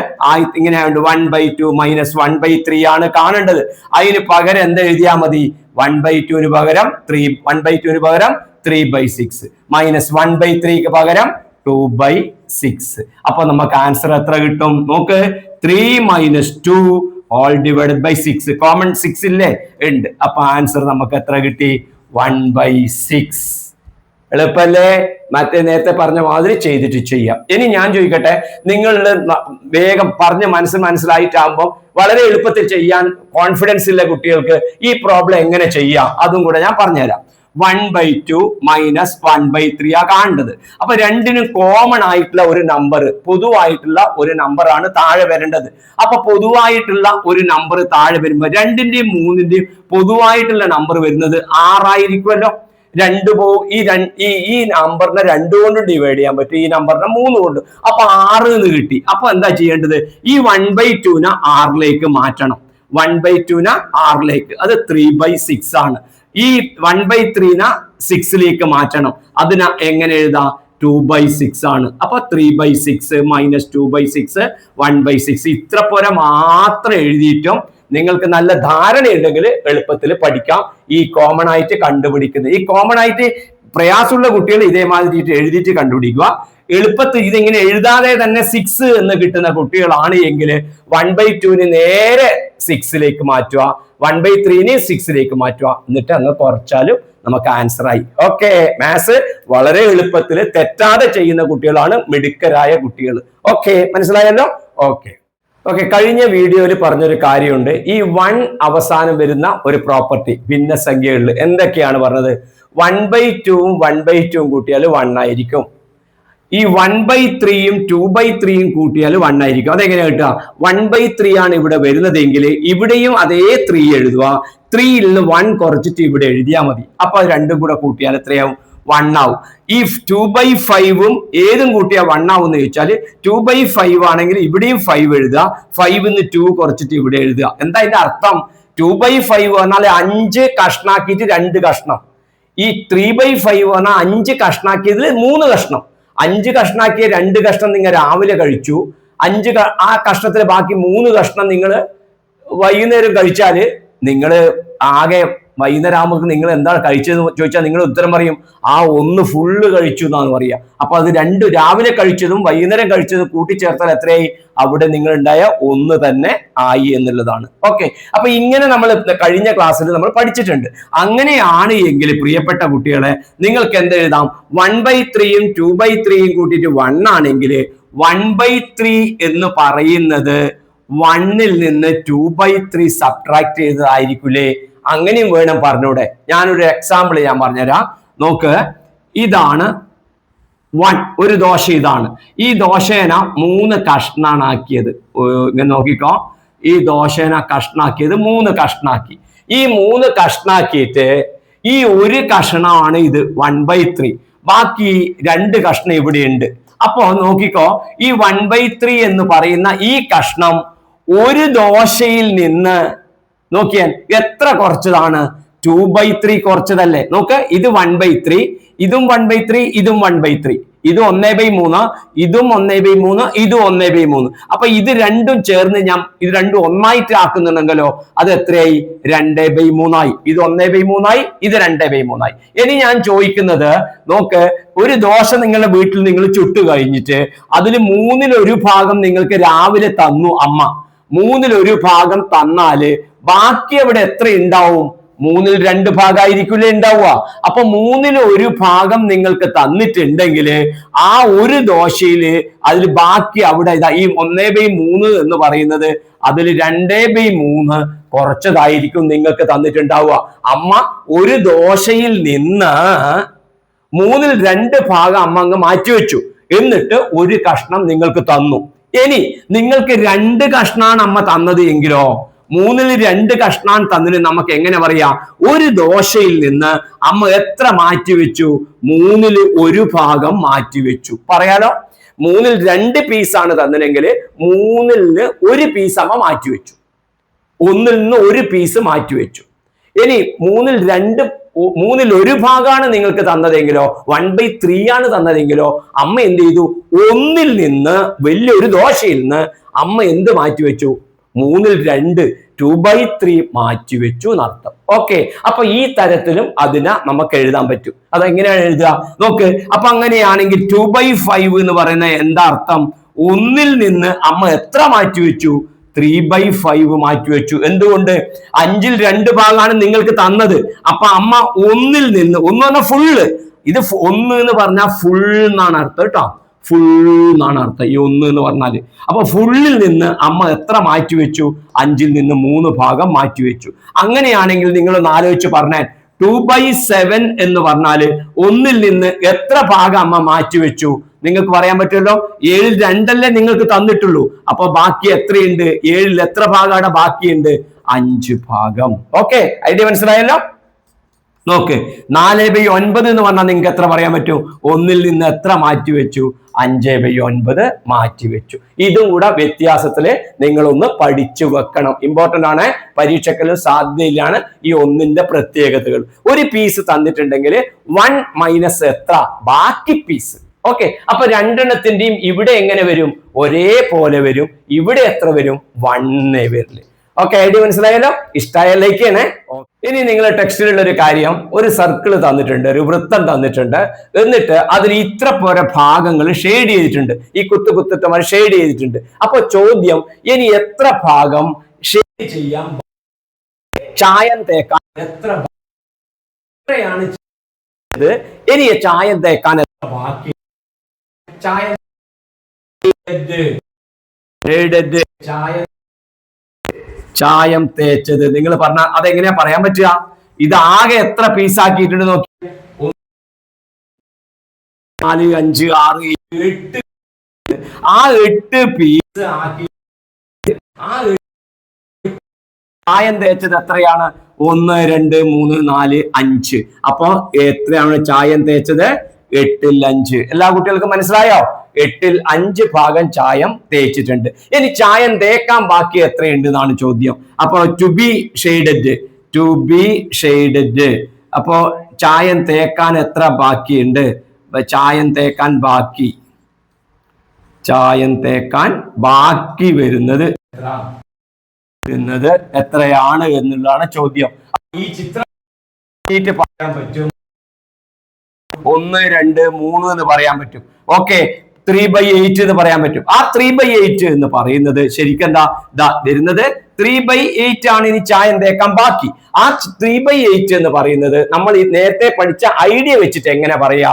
ഇങ്ങനെയുണ്ട് 1/2 മൈനസ് 1/3 ആണ് കാണേണ്ടത്. അതിന് പകരം എന്താ എഴുതിയാൽ മതി? 1/2 പകരം 3/6 മൈനസ് 1/3 പകരം 2/6. അപ്പൊ നമുക്ക് ആൻസർ എത്ര കിട്ടും? നോക്ക്, 3 - 2 all divided by 6. കോമൺ 6 ഇല്ലേ? ഉണ്ട്. അപ്പൊ ആൻസർ നമുക്ക് എത്ര കിട്ടി? 1/6. എളുപ്പല്ലേ? മറ്റേ നേരത്തെ പറഞ്ഞ മാതിരി ചെയ്തിട്ട് ചെയ്യാം. ഇനി ഞാൻ ചോദിക്കട്ടെ, നിങ്ങൾ വേഗം പറഞ്ഞ് മനസ്സിലായിട്ടാകുമ്പോൾ വളരെ എളുപ്പത്തിൽ ചെയ്യാൻ കോൺഫിഡൻസ് ഉള്ള കുട്ടികൾക്ക് ഈ പ്രോബ്ലം എങ്ങനെ ചെയ്യാം അതും കൂടെ ഞാൻ പറഞ്ഞുതരാം. 1/2 മൈനസ് 1/3 ആ കാണേണ്ടത്. അപ്പൊ രണ്ടിനും കോമൺ ആയിട്ടുള്ള ഒരു നമ്പർ, പൊതുവായിട്ടുള്ള ഒരു നമ്പർ ആണ് താഴെ വരേണ്ടത്. അപ്പൊ പൊതുവായിട്ടുള്ള ഒരു നമ്പർ താഴെ വരുമ്പോൾ രണ്ടിന്റെയും മൂന്നിന്റെയും പൊതുവായിട്ടുള്ള നമ്പർ വരുന്നത് 6 ആയിരിക്കുമല്ലോ. ഈ നമ്പറിനെ 2 കൊണ്ട് ഡിവൈഡ് ചെയ്യാൻ പറ്റും, ഈ നമ്പറിനെ 3 കൊണ്ട്. അപ്പൊ 6 എന്ന് കിട്ടി. അപ്പൊ എന്താ ചെയ്യേണ്ടത്? ഈ 1/2 6ലേക്ക് മാറ്റണം. 1/2 6ലേക്ക്, അത് 3/6 ആണ്. ഈ 1/3 6ലേക്ക് മാറ്റണം. അതിന് എങ്ങനെ എഴുതാം? 2/6 ആണ്. അപ്പൊ 3/6 മൈനസ് 2/6 1/6. ഇത്ര പോലെ മാത്രം എഴുതിയിട്ടും നിങ്ങൾക്ക് നല്ല ധാരണയുണ്ടെങ്കിൽ എളുപ്പത്തിൽ പഠിക്കാം. ഈ കോമൺ ആയിട്ട് കണ്ടുപിടിക്കുന്നത്, ഈ കോമൺ ആയിട്ട് പ്രയാസമുള്ള കുട്ടികൾ ഇതേമാതിരി എഴുതിയിട്ട് കണ്ടുപിടിക്കുക. എളുപ്പത്തിൽ ഇതിങ്ങനെ എഴുതാതെ തന്നെ 6 എന്ന് കിട്ടുന്ന കുട്ടികളാണ് എങ്കിൽ 1/2 നേരെ 6ലേക്ക് മാറ്റുക, 1/3 6ലേക്ക് മാറ്റുക, എന്നിട്ട് അങ്ങ് കുറച്ചാലും നമുക്ക് ആൻസർ ആയി. ഓക്കെ, മാത്സ് വളരെ എളുപ്പത്തിൽ തെറ്റാതെ ചെയ്യുന്ന കുട്ടികളാണ് മിടുക്കരായ കുട്ടികൾ. ഓക്കെ, മനസ്സിലായല്ലോ? ഓക്കെ, കഴിഞ്ഞ വീഡിയോയിൽ പറഞ്ഞൊരു കാര്യമുണ്ട്. ഈ 1 അവസാനം വരുന്ന ഒരു പ്രോപ്പർട്ടി ഭിന്നസംഖ്യകളിൽ എന്തൊക്കെയാണ് പറഞ്ഞത്? 1/2 1/2 കൂട്ടിയാൽ 1 ആയിരിക്കും. ഈ 1/3 2/3 കൂട്ടിയാൽ 1 ആയിരിക്കും. അതെങ്ങനെ കിട്ടുക? 1/3 ആണ് ഇവിടെ വരുന്നതെങ്കിൽ ഇവിടെയും അതേ 3 എഴുതുക. 3ൽ നിന്ന് 1 കുറച്ചിട്ട് ഇവിടെ എഴുതിയാൽ മതി. അപ്പൊ അത് രണ്ടും കൂടെ കൂട്ടിയാൽ എത്രയാവും? 1 ആവും. ഈ 2/5 ഏതും കൂട്ടിയാൽ 1 ആവും എന്ന് ചോദിച്ചാൽ 2/5 ആണെങ്കിൽ ഇവിടെയും 5 എഴുതുക, 5ന്ന് 2 കുറച്ചിട്ട് ഇവിടെ എഴുതുക. എന്താ അതിന്റെ അർത്ഥം? 2/5 പറഞ്ഞാൽ 5 കഷ്ണാക്കിയിട്ട് 2 കഷ്ണം. ഈ 3/5 പറഞ്ഞാൽ 5 കഷ്ണാക്കിയതിൽ 3 കഷ്ണം. 5 കഷ്ണാക്കിയ 2 കഷ്ണം നിങ്ങൾ രാവിലെ കഴിച്ചു. ആ കഷ്ണത്തിൽ ബാക്കി 3 കഷ്ണം നിങ്ങൾ വൈകുന്നേരം കഴിച്ചാല് നിങ്ങൾ ആകെ വൈകുന്നേരം ആകുമ്പോൾ നിങ്ങൾ എന്താണ് കഴിച്ചതെന്ന് ചോദിച്ചാൽ നിങ്ങൾ ഉത്തരം പറയും, ആ 1 ഫുള്ള് കഴിച്ചു എന്നാണ് പറയുക. അപ്പൊ അത് 2 രാവിലെ കഴിച്ചതും വൈകുന്നേരം കഴിച്ചതും കൂട്ടിച്ചേർത്താൽ എത്രയായി? അവിടെ നിങ്ങൾ ഉണ്ടായ 1 തന്നെ ആയി എന്നുള്ളതാണ്. ഓക്കെ, അപ്പൊ ഇങ്ങനെ നമ്മൾ കഴിഞ്ഞ ക്ലാസ്സിൽ നമ്മൾ പഠിച്ചിട്ടുണ്ട്. അങ്ങനെയാണ് എങ്കിൽ പ്രിയപ്പെട്ട കുട്ടികളെ നിങ്ങൾക്ക് എന്ത് എഴുതാം? 1/3 2/3 കൂട്ടിയിട്ട് 1 ആണെങ്കിൽ 1/3 എന്ന് പറയുന്നത് 1ൽ നിന്ന് 2/3 സബ്ട്രാക്ട് ചെയ്തതായിരിക്കൂലേ? അങ്ങനെയും വേണം പറഞ്ഞൂടെ? ഞാനൊരു എക്സാമ്പിൾ ഞാൻ പറഞ്ഞുതരാം. നോക്ക്, ഇതാണ് 1, ഒരു ദോശ ഇതാണ്. ഈ ദോശേന 3 കഷ്ണാണ് ആക്കിയത്. ഇങ്ങനെ നോക്കിക്കോ, ഈ ദോശേന കഷ്ണാക്കിയത് 3 കഷ്ണാക്കി. ഈ 3 കഷ്ണാക്കിയിട്ട് ഈ ഒരു കഷ്ണമാണ് ഇത് 1/3, ബാക്കി 2 കഷ്ണം ഇവിടെ ഉണ്ട്. അപ്പോ നോക്കിക്കോ, ഈ 1/3 എന്ന് പറയുന്ന ഈ കഷ്ണം ഒരു ദോശയിൽ നിന്ന് നോക്കിയാൽ എത്ര കുറച്ചതാണ്? 2/3 കുറച്ചതല്ലേ? നോക്ക്, ഇത് 1/3, ഇതും 1/3, ഇതും 1/3, ഇത് 1/3, ഇതും 1/3, ഇതും 1/3. അപ്പൊ ഇത് രണ്ടും ചേർന്ന് ഇത് രണ്ടും ഒന്നായിട്ട് ആക്കുന്നുണ്ടെങ്കിലോ അത് എത്രയായി? 2/3 ആയി. ഇത് 1/3 ആയി, ഇത് 2/3 ആയി. ഇനി ഞാൻ ചോദിക്കുന്നത്, നോക്ക്, ഒരു ദോശ നിങ്ങളുടെ വീട്ടിൽ നിങ്ങൾ ചുട്ടു കഴിഞ്ഞിട്ട് അതിൽ 1/3 ഭാഗം നിങ്ങൾക്ക് രാവിലെ തന്നു അമ്മ. 1/3 ഭാഗം തന്നാല് ബാക്കി അവിടെ എത്ര ഉണ്ടാവും? 3ൽ 2 ഭാഗമായിരിക്കില്ലേ ഉണ്ടാവുക. അപ്പൊ 1/3 ഭാഗം നിങ്ങൾക്ക് തന്നിട്ടുണ്ടെങ്കിൽ ആ ഒരു ദോശയില് അതിൽ ബാക്കി അവിടെ ഈ 1/3 എന്ന് പറയുന്നത് അതിൽ 2/3 കുറച്ചതായിരിക്കും നിങ്ങൾക്ക് തന്നിട്ടുണ്ടാവുക. അമ്മ ഒരു ദോശയിൽ നിന്ന് 3ൽ 2 ഭാഗം അമ്മ അങ്ങ് മാറ്റിവെച്ചു, എന്നിട്ട് ഒരു കഷ്ണം നിങ്ങൾക്ക് തന്നു. ഇനി നിങ്ങൾക്ക് 2 കഷ്ണാണ് അമ്മ തന്നത് എങ്കിലോ 3ൽ 2 കഷ്ണം തന്നതിന് നമുക്ക് എങ്ങനെ പറയാം? ഒരു ദോശയിൽ നിന്ന് അമ്മ എത്ര മാറ്റിവെച്ചു? 3ൽ 1 ഭാഗം മാറ്റിവെച്ചു. പറയാലോ, 3ൽ 2 പീസാണ് തന്നതെങ്കിൽ 3ൽ 1 പീസ് അമ്മ മാറ്റിവെച്ചു, 1ൽ നിന്ന് 1 പീസ് മാറ്റിവെച്ചു. ഇനി മൂന്നിൽ ഒരു ഭാഗമാണ് നിങ്ങൾക്ക് തന്നതെങ്കിലോ 1/3 ആണ് തന്നതെങ്കിലോ അമ്മ എന്ത് ചെയ്തു? ഒന്നിൽ നിന്ന് വലിയൊരു ദോശയിൽ നിന്ന് അമ്മ എന്ത് മാറ്റിവെച്ചു? 2/3 2/3 മാറ്റിവെച്ചു എന്നർത്ഥം. ഓക്കെ, അപ്പൊ ഈ തരത്തിലും അതിനെ നമുക്ക് എഴുതാൻ പറ്റും. അതെങ്ങനെയാണ് എഴുതുക നോക്ക്. അപ്പൊ അങ്ങനെയാണെങ്കിൽ 2/5 എന്ന് പറയുന്ന എന്താ അർത്ഥം? ഒന്നിൽ നിന്ന് അമ്മ എത്ര മാറ്റിവെച്ചു? 3/5 മാറ്റിവെച്ചു. എന്തുകൊണ്ട്? 5ൽ 2 ഭാഗമാണ് നിങ്ങൾക്ക് തന്നത്. അപ്പൊ അമ്മ ഒന്നിൽ നിന്ന്, ഒന്ന് പറഞ്ഞാൽ ഫുള്ള്, ഇത് ഒന്ന് എന്ന് പറഞ്ഞാൽ ഫുൾ എന്നാണ് അർത്ഥം കേട്ടോ, ഫുൾ എന്നാണ് അർത്ഥം ഈ ഒന്ന് എന്ന് പറഞ്ഞാല്. അപ്പൊ ഫുള്ളിൽ നിന്ന് അമ്മ എത്ര മാറ്റിവെച്ചു? 5ൽ നിന്ന് 3 ഭാഗം മാറ്റിവെച്ചു. അങ്ങനെയാണെങ്കിൽ നിങ്ങൾ ഒന്ന് ആലോചിച്ച് പറഞ്ഞാൽ 2/7 എന്ന് പറഞ്ഞാല് ഒന്നിൽ നിന്ന് എത്ര ഭാഗം അമ്മ മാറ്റിവെച്ചു? നിങ്ങൾക്ക് പറയാൻ പറ്റുമല്ലോ. 7ൽ 2 നിങ്ങൾക്ക് തന്നിട്ടുള്ളൂ. അപ്പൊ ബാക്കി എത്രയുണ്ട്? 7ൽ എത്ര ഭാഗമാണ് ബാക്കിയുണ്ട്? 5 ഭാഗം. ഓക്കെ, ഐഡിയ മനസ്സിലായല്ലോ. നോക്ക്, 4/9 എന്ന് പറഞ്ഞാൽ നിങ്ങൾക്ക് എത്ര പറയാൻ പറ്റും? ഒന്നിൽ നിന്ന് എത്ര മാറ്റിവെച്ചു? 5/9 മാറ്റിവെച്ചു. ഇതും കൂടെ വ്യത്യാസത്തില് നിങ്ങളൊന്ന് പഠിച്ചു വെക്കണം. ഇമ്പോർട്ടന്റ് ആണ്, പരീക്ഷയ്ക്കലും സാധ്യതയിലാണ് ഈ ഒന്നിന്റെ പ്രത്യേകതകൾ. ഒരു പീസ് തന്നിട്ടുണ്ടെങ്കിൽ 1 മൈനസ് എത്ര? ബാക്കി പീസ്. ഓക്കെ, അപ്പൊ രണ്ടെണ്ണത്തിന്റെയും ഇവിടെ എങ്ങനെ വരും? ഒരേപോലെ വരും. ഇവിടെ എത്ര വരും? 1 വരില്ല. ഓക്കെ, ഐഡിയ മനസ്സിലായല്ലോ. ഇഷ്ടമായ ലൈക്ക് ചെയ്യണേ. ഇനി നിങ്ങൾ ടെക്സ്റ്റിലുള്ള ഒരു കാര്യം, ഒരു സർക്കിൾ തന്നിട്ടുണ്ട്, ഒരു വൃത്തം തന്നിട്ടുണ്ട്, എന്നിട്ട് അതിൽ ഇത്ര പോരെ ഭാഗങ്ങൾ ഷെയ്ഡ് ചെയ്തിട്ടുണ്ട്. ഈ കുത്തിട്ടമാർ ഷെയ്ഡ് ചെയ്തിട്ടുണ്ട്. അപ്പൊ ചോദ്യം, ഇനി എത്ര ഭാഗം ഷെയ്ഡ് ചെയ്യാൻ, ചായം തേക്കാൻ എത്രയാണ് ചെയ്തത്? ഇനി ചായം തേക്കാൻ എത്ര ബാക്കി? ചായം തേച്ചത് നിങ്ങൾ പറഞ്ഞാൽ അതെങ്ങനെയാ പറയാൻ പറ്റുക? ഇത് ആകെ എത്ര പീസ് ആക്കിയിട്ടുണ്ട് നോക്കി. 4, 5, 6, 8. ആ 8 പീസ് ആക്കി ചായം തേച്ചത് എത്രയാണ്? 1, 2, 3, 4, 5. അപ്പൊ എത്രയാണ് ചായം തേച്ചത്? 8ൽ 5. എല്ലാ കുട്ടികൾക്കും മനസ്സിലായോ? 8ൽ 5 ഭാഗം ചായം തേച്ചിട്ടുണ്ട്. ഇനി ചായം തേക്കാൻ ബാക്കി എത്രയുണ്ട് എന്നാണ് ചോദ്യം. അപ്പൊ ടു ബി ഷെയ്ഡഡ്. അപ്പോ ചായം തേക്കാൻ എത്ര ബാക്കിയുണ്ട്? ചായം തേക്കാൻ ബാക്കി വരുന്നത് എത്രയാണ് എന്നുള്ളതാണ് ചോദ്യം. ഈ ചിത്രം പറയാൻ പറ്റും. 1, 2, 3 എന്ന് പറയാൻ പറ്റും. ഓക്കെ, 3/8 എന്ന് പറയാൻ പറ്റും. ആ 3/8 എന്ന് പറയുന്നത് ശരിക്കും എന്താ വരുന്നത്? 3/8 ആണ് ഇനി ചായം തേക്കാൻ ബാക്കി. ആ 3/8 എന്ന് പറയുന്നത് നമ്മൾ നേരത്തെ പഠിച്ച ഐഡിയ വെച്ചിട്ട് എങ്ങനെ പറയാ?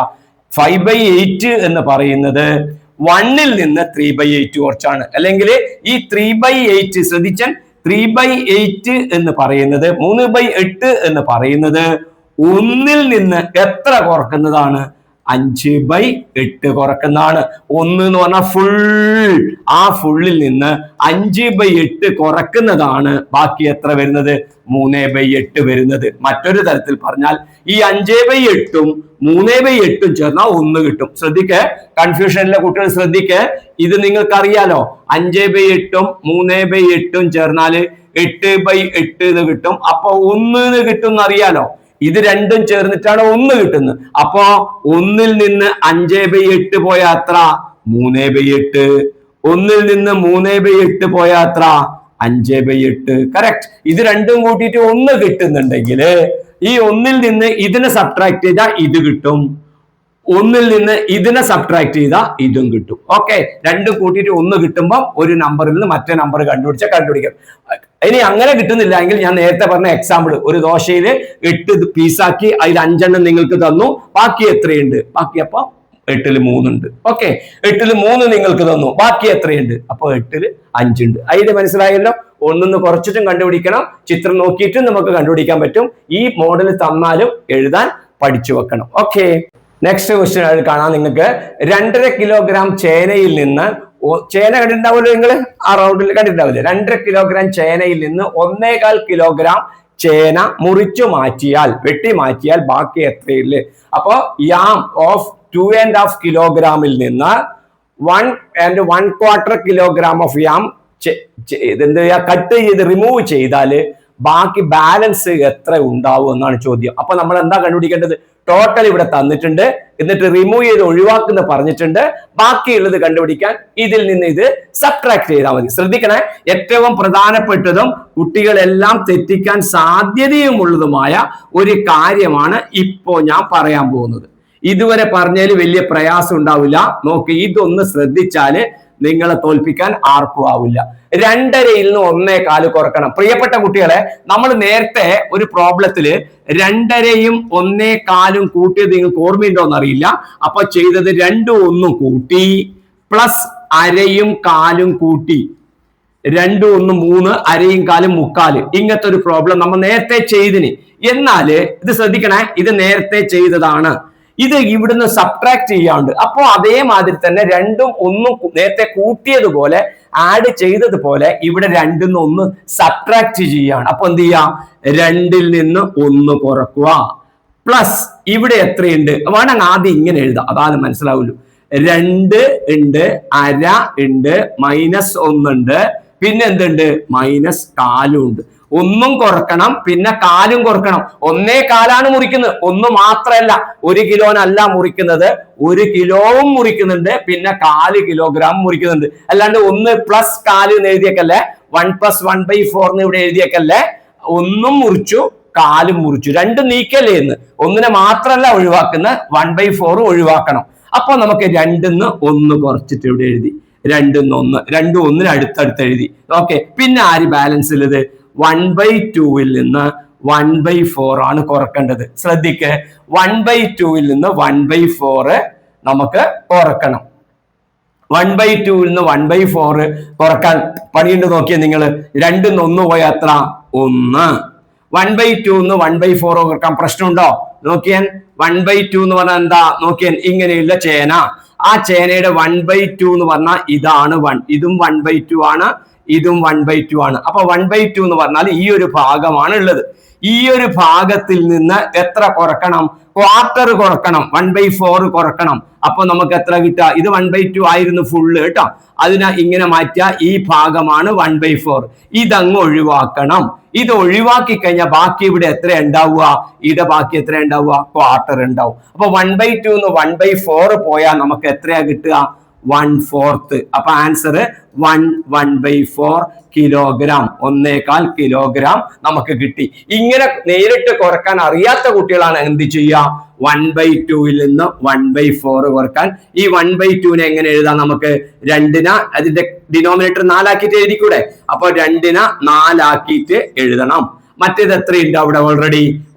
5/8 എന്ന് പറയുന്നത് 1ൽ നിന്ന് 3/8 കുറച്ചാണ്. അല്ലെങ്കിൽ ഈ 3/8 ശ്രദ്ധിച്ചാൽ 3/8 എന്ന് പറയുന്നത് 3/8 എന്ന് പറയുന്നത് 1ൽ നിന്ന് എത്ര കുറക്കുന്നതാണ്? 5/8 കുറക്കുന്നതാണ്. 1 എന്ന് പറഞ്ഞാൽ ഫുൾ, ആ ഫുള്ളിൽ നിന്ന് 5/8 കുറക്കുന്നതാണ് ബാക്കി എത്ര വരുന്നത്? 3/8 വരുന്നത്. മറ്റൊരു തരത്തിൽ പറഞ്ഞാൽ ഈ 5/8ഉം 3/8ഉം ചേർന്നാൽ 1 കിട്ടും. ശ്രദ്ധിക്കേ, കൺഫ്യൂഷനിലെ കുട്ടികൾ ശ്രദ്ധിക്കേ. ഇത് നിങ്ങൾക്ക് അറിയാലോ, 5/8ഉം 3/8ഉം ചേർന്നാല് 8/8 എന്ന് കിട്ടും. അപ്പൊ 1 കിട്ടും എന്നറിയാലോ. ഇത് രണ്ടും ചേർന്നിട്ടാണ് 1 കിട്ടുന്നത്. അപ്പോ 1ൽ നിന്ന് 5/8 പോയ അത്ര? 3/8. 1ൽ നിന്ന് 3/8 പോയ അത്ര? 5/8. കറക്റ്റ്. ഇത് രണ്ടും കൂട്ടിയിട്ട് 1 കിട്ടുന്നുണ്ടെങ്കിൽ ഈ 1ൽ നിന്ന് ഇതിനെ സബ്ട്രാക്ട് ചെയ്താൽ ഇത് കിട്ടും. 1ൽ നിന്ന് ഇതിനെ സബ്ട്രാക്ട് ചെയ്താൽ ഇതും കിട്ടും. ഓക്കെ, രണ്ടും കൂട്ടിയിട്ട് 1 കിട്ടുമ്പോൾ ഒരു നമ്പറിൽ നിന്ന് മറ്റേ നമ്പർ കണ്ടുപിടിക്കാം. ഇനി അങ്ങനെ കിട്ടുന്നില്ല എങ്കിൽ ഞാൻ നേരത്തെ പറഞ്ഞ എക്സാമ്പിൾ, ഒരു ദോശയില് 8 പീസാക്കി അതിൽ 5 നിങ്ങൾക്ക് തന്നു. ബാക്കി എത്രയുണ്ട്? ബാക്കി അപ്പൊ 8ൽ 3 ഉണ്ട്. ഓക്കെ, 8ൽ 3 നിങ്ങൾക്ക് തന്നു. ബാക്കി എത്രയുണ്ട്? അപ്പൊ 8ൽ 5 ഉണ്ട്. അതിന് മനസ്സിലായല്ലോ. 1 കുറച്ചിട്ടും കണ്ടുപിടിക്കണം, ചിത്രം നോക്കിയിട്ടും നമുക്ക് കണ്ടുപിടിക്കാൻ പറ്റും. ഈ മോഡൽ തന്നാലും എഴുതാൻ പഠിച്ചു വെക്കണം. ഓക്കെ, നെക്സ്റ്റ് ക്വസ്റ്റ്യൻ കാണാം നിങ്ങൾക്ക്. 2.5 കിലോഗ്രാം ചേനയിൽ നിന്ന്, ചേന കണ്ടിട്ടുണ്ടാവുമല്ലോ നിങ്ങൾ, ആ റൗണ്ടിൽ കണ്ടിട്ടുണ്ടാവില്ലേ? 2.5 കിലോഗ്രാം ചേനയിൽ നിന്ന് 1.25 കിലോഗ്രാം ചേന വെട്ടി മാറ്റിയാൽ ബാക്കി എത്രയില്ലേ? അപ്പോ യാം ഓഫ് 2.5 കിലോഗ്രാമിൽ നിന്ന് 1.25 കിലോഗ്രാം ഓഫ് യാം കട്ട് ചെയ്ത് റിമൂവ് ചെയ്താൽ ബാക്കി ബാലൻസ് എത്ര ഉണ്ടാവും എന്നാണ് ചോദ്യം. അപ്പൊ നമ്മൾ എന്താ കണ്ടുപിടിക്കേണ്ടത്? ടോട്ടൽ ഇവിടെ തന്നിട്ടുണ്ട്, എന്നിട്ട് റിമൂവ് ചെയ്ത് ഒഴിവാക്കുന്ന പറഞ്ഞിട്ടുണ്ട്. ബാക്കിയുള്ളത് കണ്ടുപിടിക്കാൻ ഇതിൽ നിന്ന് ഇത് സബ്ട്രാക്ട് ചെയ്താൽ മതി. ശ്രദ്ധിക്കണേ, ഏറ്റവും പ്രധാനപ്പെട്ടതും കുട്ടികളെല്ലാം തെറ്റിക്കാൻ സാധ്യതയുമുള്ളതുമായ ഒരു കാര്യമാണ് ഇപ്പോ ഞാൻ പറയാൻ പോകുന്നത്. ഇതുവരെ പറഞ്ഞതിൽ വലിയ പ്രയാസം ഉണ്ടാവില്ല. നോക്ക്, ഇതൊന്ന് ശ്രദ്ധിച്ചാല് നിങ്ങളെ തോൽപ്പിക്കാൻ ആർക്കും ആവില്ല. 2.5-ൽ നിന്ന് 1.25 കുറക്കണം. പ്രിയപ്പെട്ട കുട്ടികളെ, നമ്മൾ നേരത്തെ ഒരു പ്രോബ്ലത്തില് 2.5-യും 1.25-ഉം കൂട്ടിയത് നിങ്ങൾക്ക് ഓർമ്മയുണ്ടോന്ന് അറിയില്ല. അപ്പൊ ചെയ്തത് 2 1 കൂട്ടി പ്ലസ് 1/2യും 1/4 കൂട്ടി, 2 1 3, 1/2യും 1/4 3/4. ഇങ്ങനത്തെ ഒരു പ്രോബ്ലം നമ്മൾ നേരത്തെ ചെയ്തിന്. എന്നാല് ഇത് ശ്രദ്ധിക്കണേ, ഇത് നേരത്തെ ചെയ്തതാണ്. ഇത് ഇവിടുന്ന് സബ്ട്രാക്ട് ചെയ്യാണ്ട്, അപ്പോ അതേമാതിരി തന്നെ 2ഉം 1ഉം നേരത്തെ കൂട്ടിയതുപോലെ ആഡ് ചെയ്തതുപോലെ ഇവിടെ 2ൽ നിന്ന് 1 സബ്ട്രാക്ട് ചെയ്യാണ്. അപ്പൊ എന്ത് ചെയ്യാ? 2ൽ നിന്ന് 1 കുറക്കുക പ്ലസ് ഇവിടെ എത്രയുണ്ട് വേണം ആദ്യം ഇങ്ങനെ എഴുതാം, അതാണ് മനസ്സിലാവുള്ളൂ. 2 ഉണ്ട്, 1/2 ഉണ്ട്, -1 ഉണ്ട്, പിന്നെ എന്തുണ്ട്? -1/4 ഉണ്ട്. 1ഉം കുറക്കണം, പിന്നെ 1/4 കുറക്കണം. 1.25 മുറിക്കുന്നത്. 1 മാത്രമല്ല, 1 കിലോനല്ല മുറിക്കുന്നത്, 1 കിലോവും മുറിക്കുന്നുണ്ട്, പിന്നെ 1/4 കിലോഗ്രാം മുറിക്കുന്നുണ്ട്. അല്ലാണ്ട് 1 + 1/4 എന്ന് എഴുതിയേക്കല്ലേ, 1 + 1/4 എന്ന് ഇവിടെ എഴുതിയേക്കല്ലേ. 1ഉം മുറിച്ചു, 1/4 മുറിച്ചു, 2 നീക്കല്ലേ എന്ന്. 1നെ മാത്രമല്ല ഒഴിവാക്കുന്ന, 1/4 ഒഴിവാക്കണം. അപ്പൊ നമുക്ക് 2ൽ നിന്ന് 1 കുറച്ചിട്ട് ഇവിടെ എഴുതി, 2ൽ നിന്ന് 1, 2 1 അടുത്തടുത്ത് എഴുതി. ഓക്കെ, പിന്നെ ആര് ബാലൻസ് ഉള്ളത്? 1/2-ൽ നിന്ന് 1/4 ആണ് കുറക്കേണ്ടത്. ശ്രദ്ധിക്ക്, 1/2-ൽ നിന്ന് 1/4 നമുക്ക് കുറക്കണം. 1/2-ൽ നിന്ന് 1/4 കുറക്കാൻ പണിയുണ്ട്. നോക്കിയേ നിങ്ങൾ, 2ൽ നിന്ന് 1 പോയ എത്ര? 1. 1/2 നിന്ന് 1/4 കുറക്കാൻ പ്രശ്നമുണ്ടോ? നോക്കിയാൻ, 1/2 എന്ന് പറഞ്ഞാൽ എന്താ? നോക്കിയാൻ, ഇങ്ങനെയുള്ള ചേന, ആ ചേനയുടെ 1/2 എന്ന് പറഞ്ഞാൽ ഇതാണ് 1, ഇതും 1/2 ആണ്, ഇതും 1/2 ആണ്. അപ്പൊ 1/2 എന്ന് പറഞ്ഞാൽ ഈ ഒരു ഭാഗമാണ് ഉള്ളത്. ഈ ഒരു ഭാഗത്തിൽ നിന്ന് എത്ര കുറക്കണം? ക്വാർട്ടർ കുറക്കണം, 1/4 കുറക്കണം. അപ്പൊ നമുക്ക് എത്ര കിട്ടുക? ഇത് 1/2 ആയിരുന്നു ഫുള്ള് കേട്ടോ, അതിനെ ഇങ്ങനെ മാറ്റിയ ഈ ഭാഗമാണ് 1/4. ഇതങ്ങ് ഒഴിവാക്കണം. ഇത് ഒഴിവാക്കി കഴിഞ്ഞാൽ ബാക്കി ഇവിടെ എത്ര ഉണ്ടാവുക? ഇവിടെ ബാക്കി എത്ര ഉണ്ടാവുക? ക്വാർട്ടർ ഉണ്ടാവും. അപ്പൊ 1/2 നിന്ന് 1/4 പോയാൽ നമുക്ക് എത്രയാ കിട്ടുക? 1/4. അപ്പൊ ആൻസർ 1/4 കിലോഗ്രാം, 1.25 കിലോഗ്രാം നമുക്ക് കിട്ടി. ഇങ്ങനെ നേരിട്ട് കുറക്കാൻ അറിയാത്ത കുട്ടികളാണ് എന്ത് ചെയ്യുക? 1/2-ൽ നിന്ന് 1/4 കുറക്കാൻ. ഈ 1/2-നെ എങ്ങനെ എഴുതാം? നമുക്ക് 2നെ അതിന്റെ ഡിനോമിനേറ്റർ 4 ആക്കിയിട്ട് എഴുതിക്കൂടെ? അപ്പൊ 2നെ 4 ആക്കിയിട്ട് എഴുതണം. മറ്റേത് എത്രയുണ്ട് അവിടെ?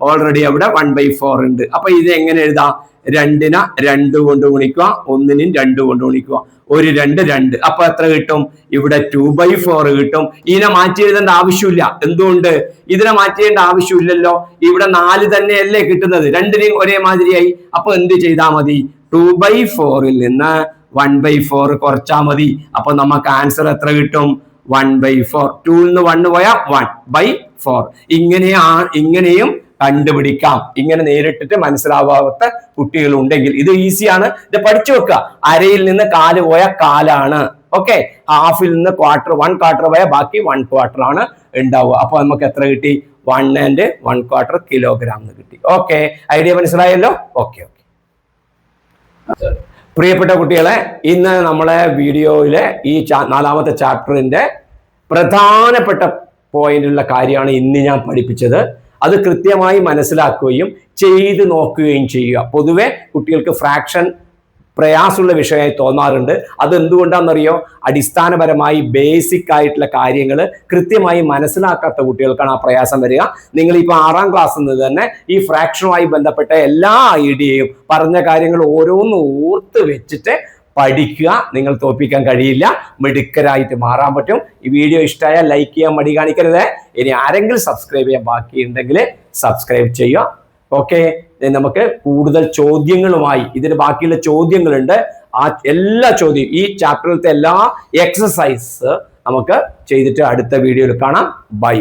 ഓൾറെഡി അവിടെ 1/4 ഉണ്ട്. അപ്പൊ ഇത് എങ്ങനെ എഴുതാം? 2നെ 2 കൊണ്ട് ഗുണിക്കുക, 1നും 2 കൊണ്ട് ഗുണിക്കുക, 1 2 2. അപ്പൊ എത്ര കിട്ടും? ഇവിടെ 2/4 കിട്ടും. ഇതിനെ മാറ്റി എഴുതേണ്ട ആവശ്യമില്ല. എന്തുകൊണ്ട്? ഇതിനെ മാറ്റിയേണ്ട ആവശ്യമില്ലല്ലോ, ഇവിടെ 4 തന്നെയല്ലേ കിട്ടുന്നത്, 2നെയും ഒരേ മാതിരിയായി. അപ്പൊ എന്ത് ചെയ്താൽ മതി? 2/4-ൽ നിന്ന് 1/4 കുറച്ചാൽ മതി. അപ്പൊ നമുക്ക് ആൻസർ എത്ര കിട്ടും? 1/4. 2ൽ നിന്ന് 1 പോയാൽ 1/4. ഇങ്ങനെയും കണ്ടുപിടിക്കാം. ഇങ്ങനെ നേരിട്ടിട്ട് മനസ്സിലാവാത്ത കുട്ടികൾ ഉണ്ടെങ്കിൽ ഇത് ഈസിയാണ്, ഇത് പഠിച്ചു വെക്കുക. 1/2-ൽ നിന്ന് 1/4 പോയ 1/4 ആണ്. ഓക്കെ, 1/2-ൽ നിന്ന് 1/4 പോയാൽ ബാക്കി 1/4 ആണ് ഉണ്ടാവുക. അപ്പൊ നമുക്ക് എത്ര കിട്ടി? 1 1/4 കിലോഗ്രാം എന്ന് കിട്ടി. ഓക്കെ, ഐഡിയ മനസ്സിലായല്ലോ? ഓക്കെ. പ്രിയപ്പെട്ട കുട്ടികളെ, ഇന്ന് നമ്മളെ വീഡിയോയിലെ ഈ 4ാമത്തെ ചാപ്റ്ററിന്റെ പ്രധാനപ്പെട്ട പോയിന്റുള്ള കാര്യമാണ് ഇന്ന് ഞാൻ പഠിപ്പിച്ചത്. അത് കൃത്യമായി മനസ്സിലാക്കുകയും ചെയ്ത് നോക്കുകയും ചെയ്യുക. പൊതുവെ കുട്ടികൾക്ക് ഫ്രാക്ഷൻ പ്രയാസമുള്ള വിഷയമായി തോന്നാറുണ്ട്. അത് എന്തുകൊണ്ടാണെന്നറിയോ? അടിസ്ഥാനപരമായി ബേസിക് ആയിട്ടുള്ള കാര്യങ്ങൾ കൃത്യമായി മനസ്സിലാക്കാത്ത കുട്ടികൾക്കാണ് ആ പ്രയാസം വരിക. നിങ്ങളിപ്പോൾ 6ാം ക്ലാസ്സിൽ നിന്ന് തന്നെ ഈ ഫ്രാക്ഷനുമായി ബന്ധപ്പെട്ട എല്ലാ ഐഡിയയും പറഞ്ഞ കാര്യങ്ങൾ ഓരോന്നും ഓർത്ത് വെച്ചിട്ട് പഠിക്കുക. നിങ്ങൾ തോൽപ്പിക്കാൻ കഴിയില്ല, മിടുക്കരായിട്ട് മാറാൻ പറ്റും. ഈ വീഡിയോ ഇഷ്ടമായാൽ ലൈക്ക് ചെയ്യാൻ മടി കാണിക്കരുത്. ഇനി ആരെങ്കിലും സബ്സ്ക്രൈബ് ചെയ്യാൻ ബാക്കിയുണ്ടെങ്കിൽ സബ്സ്ക്രൈബ് ചെയ്യുക. ഓക്കെ, നമുക്ക് കൂടുതൽ ചോദ്യങ്ങളുമായി, ഇതിന് ബാക്കിയുള്ള ചോദ്യങ്ങളുണ്ട്. ആ എല്ലാ ചോദ്യം, ഈ ചാപ്റ്ററിലത്തെ എല്ലാ എക്സസൈസ് നമുക്ക് ചെയ്തിട്ട് അടുത്ത വീഡിയോയിൽ കാണാം. ബൈ.